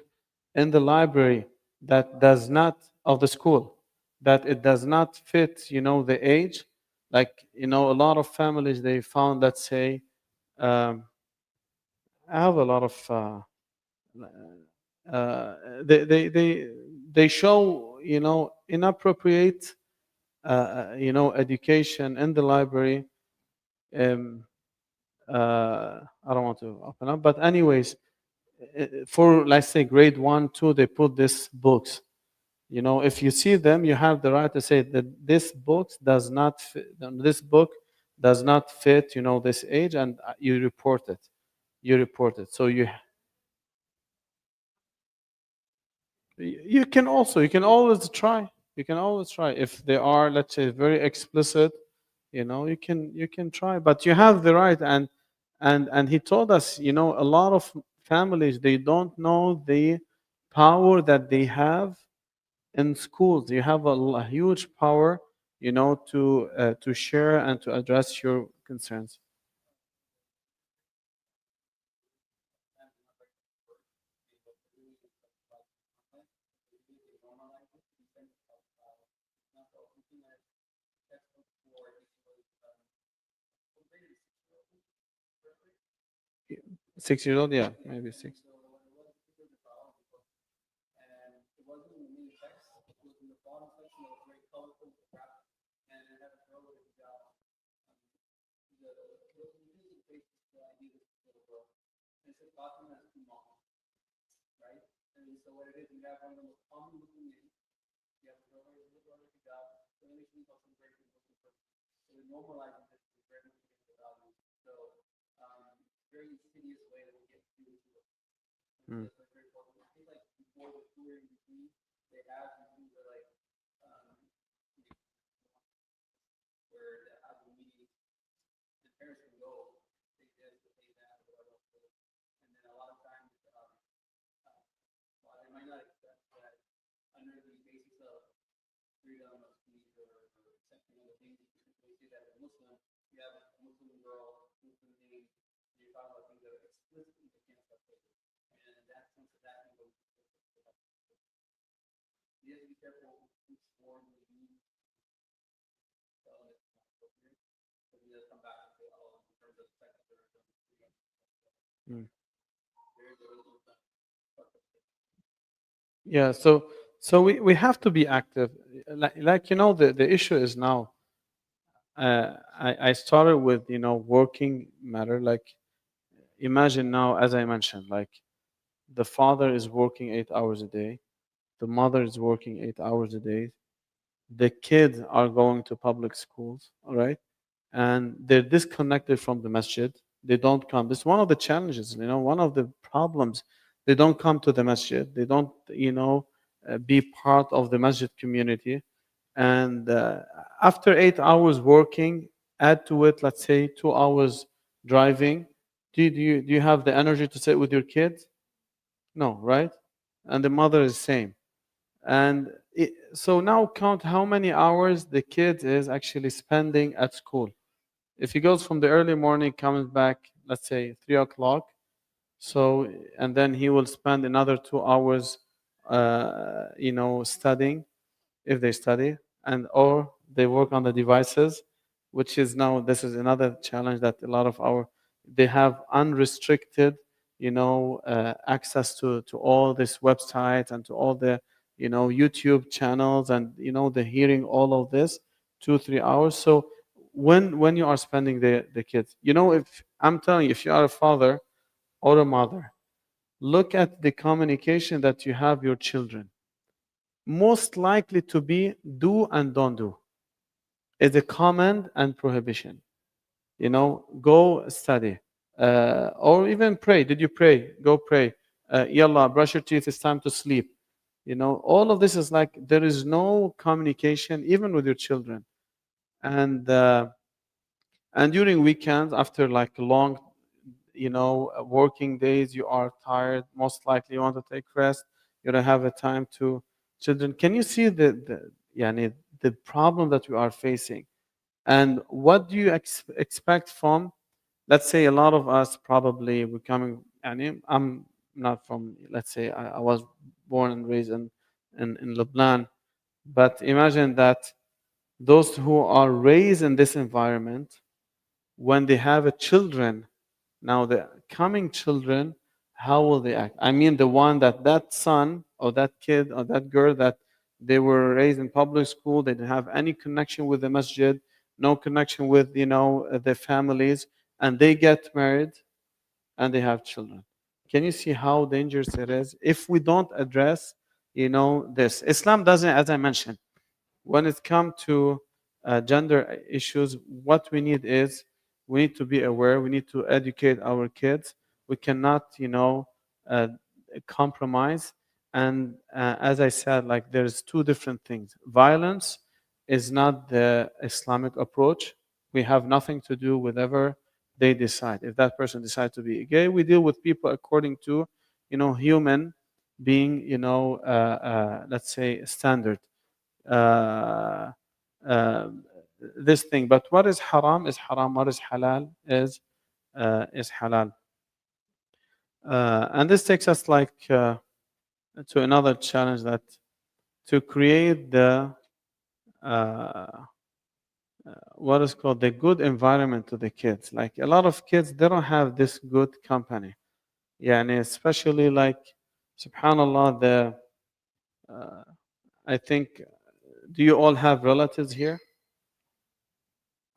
in the library that does not of the school, that it does not fit, the age, like, a lot of families they found that say, um, I have a lot of uh, they, they they they show, inappropriate education in the library. um, I don't want to open up, but anyways, for let's say grade 1 2, they put these books. If you see them, you have the right to say that this book does not fit, this age, and you report it. So you can always try. You can always try if they are, let's say, very explicit. You can try, but you have the right. And he told us, a lot of families, they don't know the power that they have in schools. You have a huge power, to share and to address your concerns. 6 years old, yeah, maybe six. Mm. Mm. Yeah, so we have to be active. Like, the issue is now, I started with, working matter. Like, imagine now, as I mentioned, like, the father is working 8 hours a day, the mother is working 8 hours a day, the kids are going to public schools, all right, and they're disconnected from the masjid. They don't come. This is one of the challenges, one of the problems. They don't come to the masjid. They don't, be part of the masjid community. And after 8 hours working, add to it, let's say, 2 hours driving. Do you have the energy to sit with your kids? No, right? And the mother is same. And so now count how many hours the kid is actually spending at school. If he goes from the early morning, comes back, let's say 3 o'clock, so, and then he will spend another 2 hours, studying, if they study, and or they work on the devices, which is now, this is another challenge that a lot of our, they have unrestricted, access to all these websites and to all the, YouTube channels, and, the hearing all of this 2 3 hours. So when you are spending the kids, if I'm telling you, if you are a father or a mother, look at the communication that you have your children, most likely to be do and don't do. It's a command and prohibition. Go study, or even pray. Did you pray? Go pray. Yalla, brush your teeth. It's time to sleep. All of this is like there is no communication even with your children, and during weekends, after like long, working days, you are tired. Most likely, you want to take rest. You don't have a time to children. Can you see yani, the problem that we are facing? And what do you expect from, let's say, a lot of us probably we're coming, and I'm not from, let's say, I was born and raised in Lebanon, but imagine that those who are raised in this environment, when they have a children, now the coming children, how will they act? I mean, the one that son or that kid or that girl that they were raised in public school, they didn't have any connection with the masjid, no connection with their families, and they get married and they have children. Can you see how dangerous it is if we don't address this? Islam doesn't, as I mentioned, when it comes to gender issues, what we need is we need to be aware. We need to educate our kids. We cannot, uh, compromise. And as I said, like there's two different things. Violence is not the Islamic approach. We have nothing to do with whatever they decide. If that person decides to be gay, we deal with people according to, human being, let's say standard uh, uh, this thing. But what is haram is haram. What is halal is halal. And this takes us like to another challenge, that to create the uh, what is called the good environment to the kids. Like a lot of kids, they don't have this good company. Yeah, and especially like, subhanallah, uh, I think, do you all have relatives here?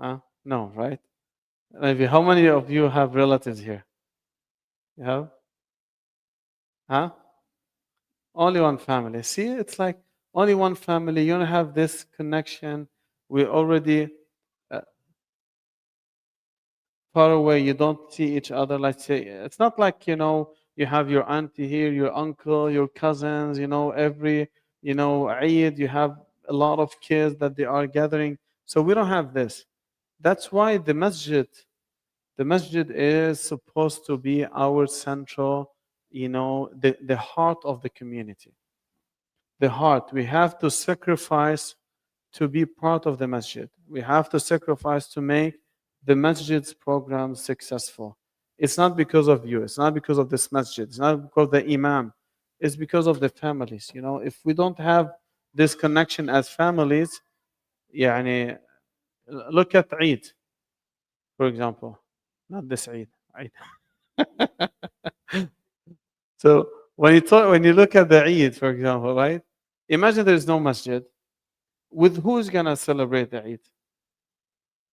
Huh? No, right? Maybe how many of you have relatives here? You have? Huh? Only one family. See, it's like only one family. You don't have this connection. We already far away. You don't see each other. Like say, it's not like you have your auntie here, your uncle, your cousins. Every Eid, you have a lot of kids that they are gathering. So we don't have this. That's why the masjid is supposed to be our central, the heart of the community. The heart. We have to sacrifice to be part of the masjid. We have to sacrifice to make the masjid's program successful. It's not because of you. It's not because of this masjid. It's not because of the imam. It's because of the families. If we don't have this connection as families, يعني, look at Eid, for example. Not this Eid. Eid. So when you look at the Eid, for example, right? Imagine there is no masjid. With who's gonna celebrate the Eid?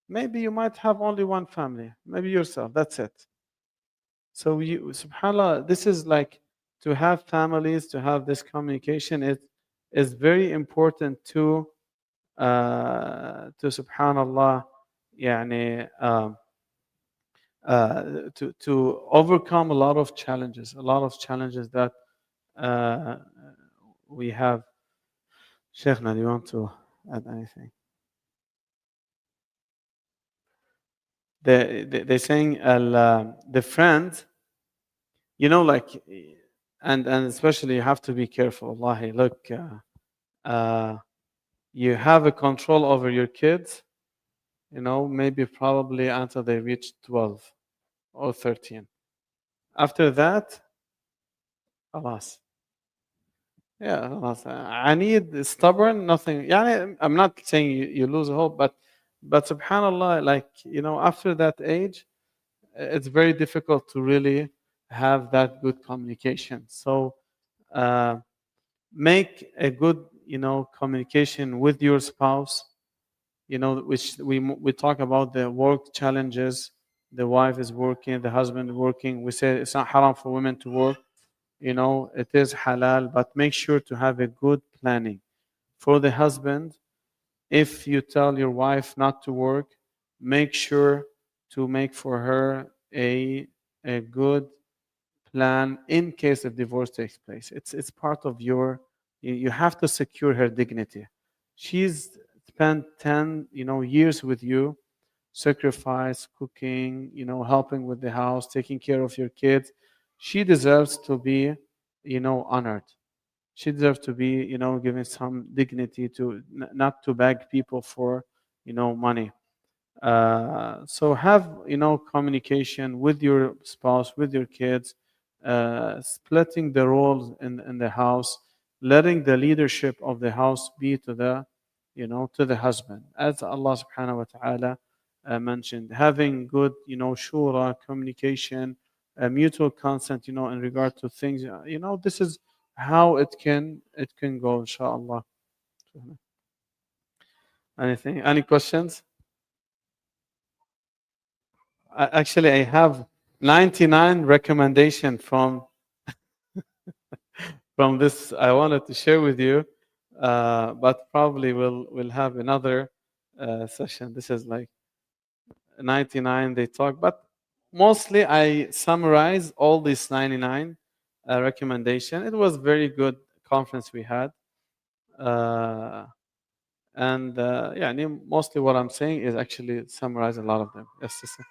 Maybe you might have only one family, maybe yourself. That's it. So subhanallah, this is like to have families, to have this communication. It is very important to subhanallah, يعني, to overcome a lot of challenges that uh, we have. Sheikhna, do you want to add anything? They're saying the friend, like, and especially you have to be careful. Wallahi, look, you have a control over your kids, maybe probably until they reach 12 or 13. After that, alas. Yeah, alas. I need stubborn, nothing. Yeah, I'm not saying you lose hope, but subhanallah, like, after that age, it's very difficult to really have that good communication. So uh, make a good, communication with your spouse. Which we talk about the work challenges. The wife is working, the husband is working. We say it's not haram for women to work. It is halal, but make sure to have a good planning. For the husband, if you tell your wife not to work, make sure to make for her a good plan in case of divorce takes place. It's part of you have to secure her dignity. She's spent 10 years with you, sacrifice, cooking, helping with the house, taking care of your kids. She deserves to be honored. She deserves to be, given some dignity to not to beg people for, money. So have, communication with your spouse, with your kids, splitting the roles in the house, letting the leadership of the house be to the, to the husband, as Allah subhanahu wa ta'ala mentioned, having good, shura, communication, mutual consent, in regard to things. This is how it can go, inshallah. Anything? Any questions? Actually, I have 99 recommendation from this I wanted to share with you, but probably we'll have another session. This is like 99 they talk, but mostly I summarize all these 99 recommendation. It was very good conference we had, uh, and yeah, mostly what I'm saying is actually summarize a lot of them. Yes, sister.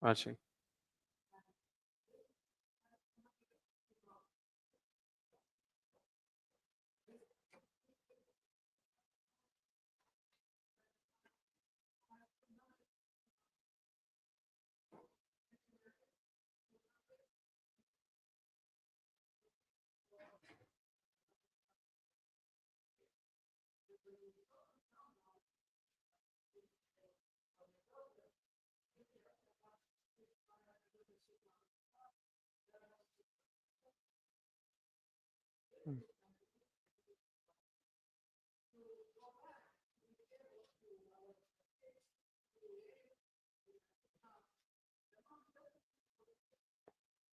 Watching.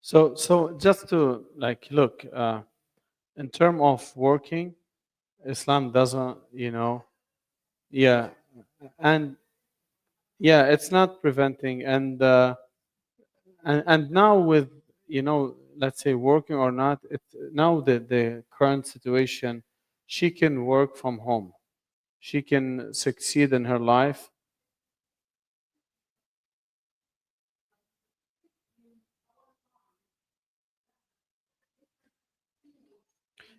So just to like look, in term of working, Islam doesn't, yeah, and yeah, it's not preventing, and now with, let's say working or not, it's now the current situation, she can work from home, she can succeed in her life.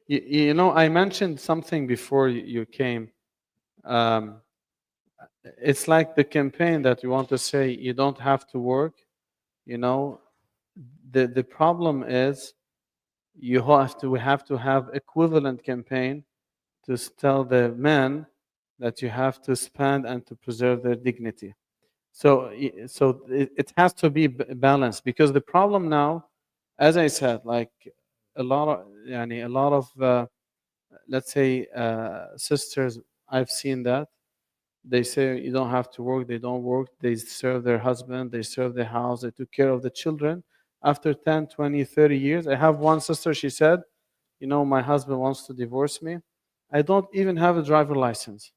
I mentioned something before you came. Um, it's like the campaign that you want to say you don't have to work. You know, the problem is we have to have equivalent campaign to tell the men that you have to spend and to preserve their dignity. So, it has to be balanced, because the problem now, as I said, like a lot of let's say sisters, I've seen that they say you don't have to work. They don't work. They serve their husband. They serve the house. They took care of the children. After 10, 20, 30 years, I have one sister. She said, my husband wants to divorce me. I don't even have a driver license.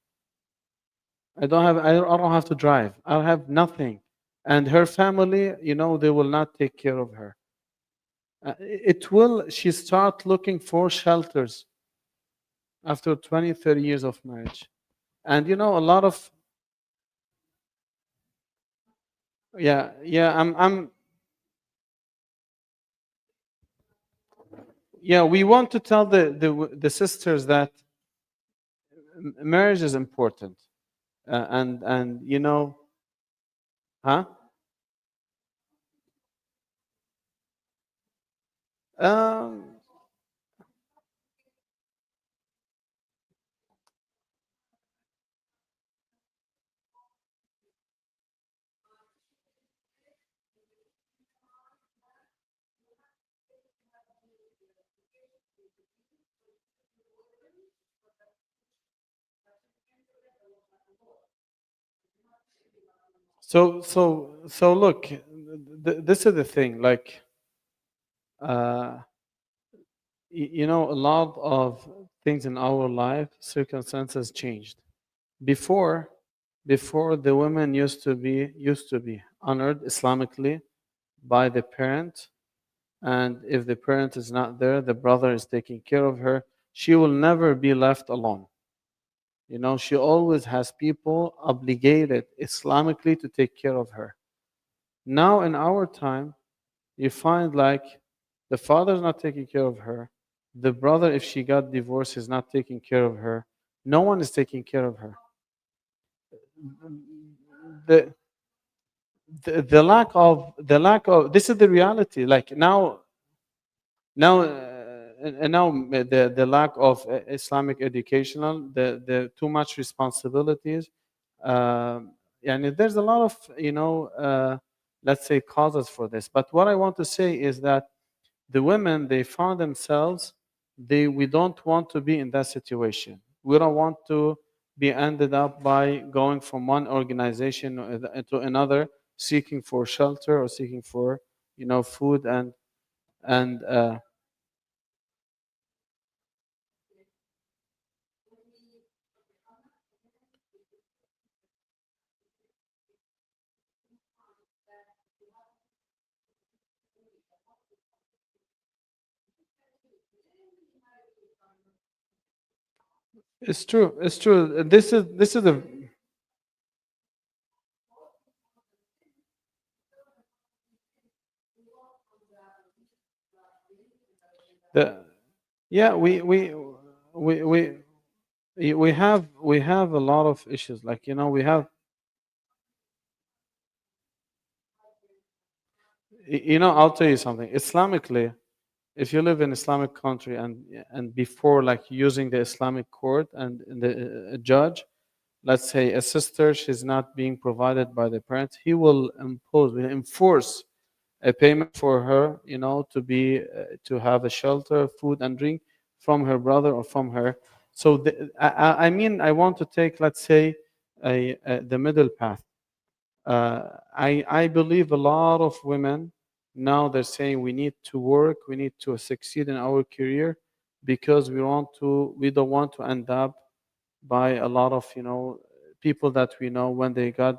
I don't have to drive. I have nothing. And her family, they will not take care of her. She start looking for shelters after 20, 30 years of marriage. And a lot of, yeah, yeah, yeah, we want to tell the sisters that marriage is important. And huh? Um, so look, this is the thing. Like, uh, a lot of things in our life, circumstances changed. Before, the women used to be honored Islamically by the parent, and if the parent is not there, the brother is taking care of her. She will never be left alone. She always has people obligated Islamically to take care of her. Now, in our time, you find like the father's not taking care of her. The brother, if she got divorced, is not taking care of her. No one is taking care of her. The, the lack of this is the reality. Like now the lack of Islamic educational, the too much responsibilities. And there's a lot of let's say causes for this. But what I want to say is that the women, they found themselves, we don't want to be in that situation. We don't want to be ended up by going from one organization to another, seeking for shelter or seeking for food and it's true. It's true. This is the yeah we have a lot of issues. Like we have I'll tell you something. Islamically, if you live in Islamic country and before like using the Islamic court and the judge, let's say a sister, she's not being provided by the parents, he will enforce a payment for her, to have a shelter, food and drink from her brother or from her. So I mean, I want to take, let's say, the middle path. I believe a lot of women now, they're saying we need to work, we need to succeed in our career, because we don't want to end up by a lot of people that we know when they got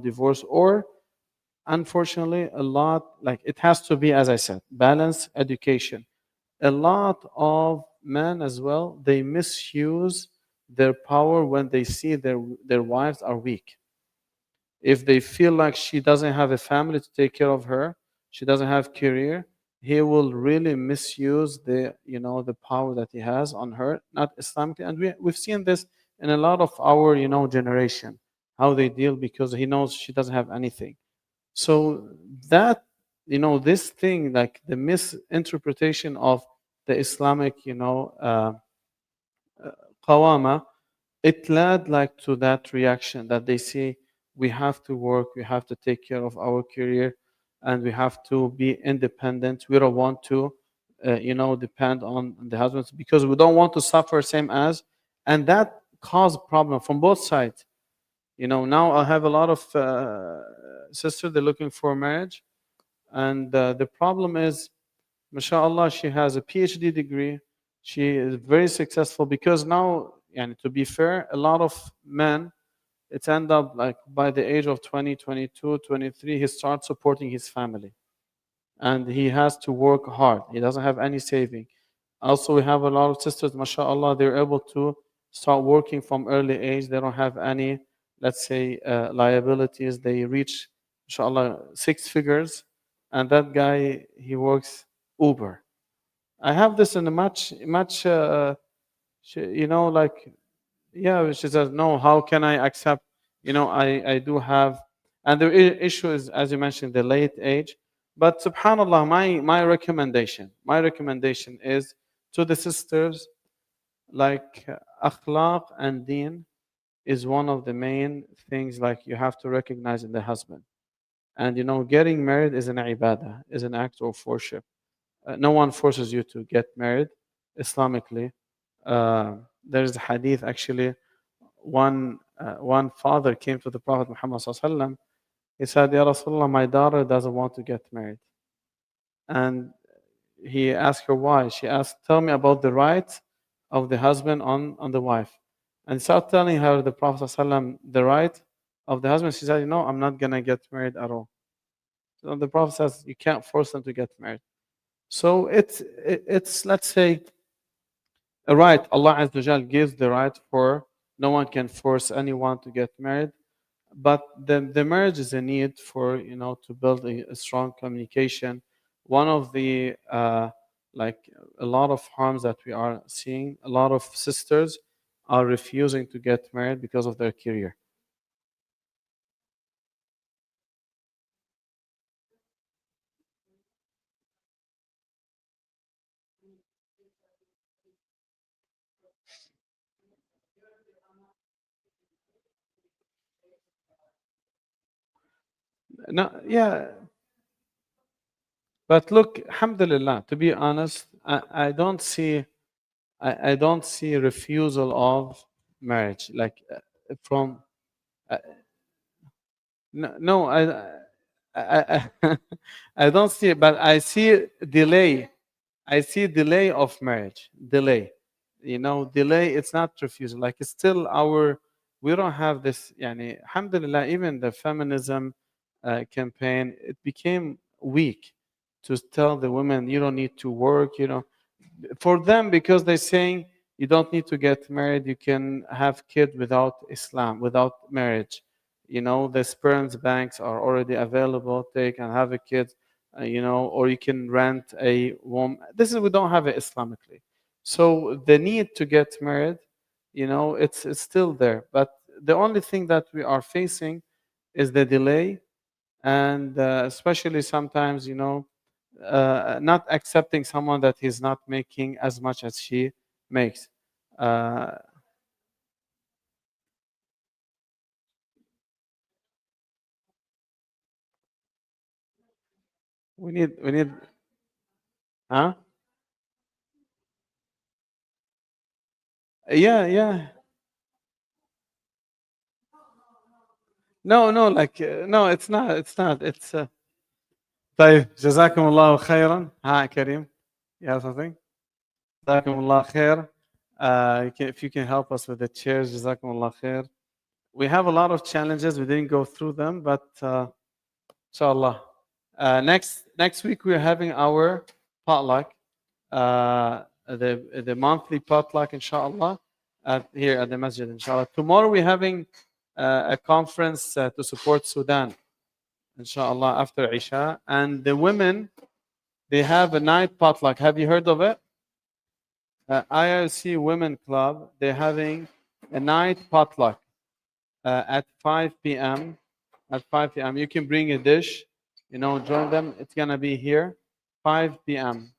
divorced, or unfortunately a lot, like, it has to be, as I said, balance education. A lot of men as well, they misuse their power when they see their wives are weak. If they feel like she doesn't have a family to take care of her, she doesn't have career, he will really misuse the power that he has on her, not Islamically. And we've seen this in a lot of our generation. how they deal, because he knows she doesn't have anything. So that, this thing, like the misinterpretation of the Islamic, qawama, it led like to that reaction that they say we have to work, we have to take care of our career, and we have to be independent. We don't want to, depend on the husbands because we don't want to suffer same as, and that caused problem from both sides. Now I have a lot of sisters, they're looking for marriage, and the problem is, mashallah, she has a PhD degree. She is very successful because now, and to be fair, a lot of men, it's end up like by the age of 20, 22, 23, he starts supporting his family. And he has to work hard. He doesn't have any saving. Also, we have a lot of sisters, mashallah, they're able to start working from early age. They don't have any, let's say, liabilities. They reach, mashallah, six figures. And that guy, he works Uber. I have this in a much, like, yeah, she says, no, how can I accept, I do have, and the issue is, as you mentioned, the late age. But subhanallah, my recommendation is to the sisters, like akhlaq and deen is one of the main things, like you have to recognize in the husband. And getting married is an ibadah, is an act of worship. No one forces you to get married Islamically. There's a hadith actually. One father came to the Prophet Muhammad SAW. He said, Ya Rasulullah, my daughter doesn't want to get married. And he asked her why. She asked, tell me about the rights of the husband on the wife. And started telling her the Prophet ﷺ the right of the husband. She said, I'm not going to get married at all. So the Prophet says, you can't force them to get married. So it's let's say, a right. Allah Azza wa Jal gives the right for, no one can force anyone to get married. But the marriage is a need for, to build a strong communication. One of the, like a lot of harms that we are seeing, a lot of sisters are refusing to get married because of their career. No, yeah, but look, alhamdulillah, to be honest, I don't see refusal of marriage, like from uh, no, I I don't see it, but I see delay. I see delay of marriage. Delay. Delay, it's not refusal. Like it's still we don't have this, yani, alhamdulillah, even the feminism campaign, it became weak to tell the women, you don't need to work, for them, because they're saying you don't need to get married, you can have kids without Islam, without marriage. The sperms banks are already available, they can have a kid, or you can rent a woman. This is, we don't have it Islamically. So the need to get married, it's still there, but the only thing that we are facing is the delay. And especially sometimes, not accepting someone that he's not making as much as she makes. Uh, we need, huh? Yeah, yeah. No, no, like no, it's not. It's طيب جزاكم الله خيرا. ها كريم, you have something? جزاكم الله خير. If you can help us with the chairs, جزاكم الله خير. We have a lot of challenges. We didn't go through them, but inshallah. Next week we're having our potluck, the monthly potluck, inshallah, here at the masjid, inshallah. Tomorrow we're having a conference to support Sudan, inshallah, after Isha. And the women, they have a night potluck. Have you heard of it? IIOC Women Club, they're having a night potluck. at 5 p.m. At 5 p.m. You can bring a dish, join them. It's gonna be here, 5 p.m.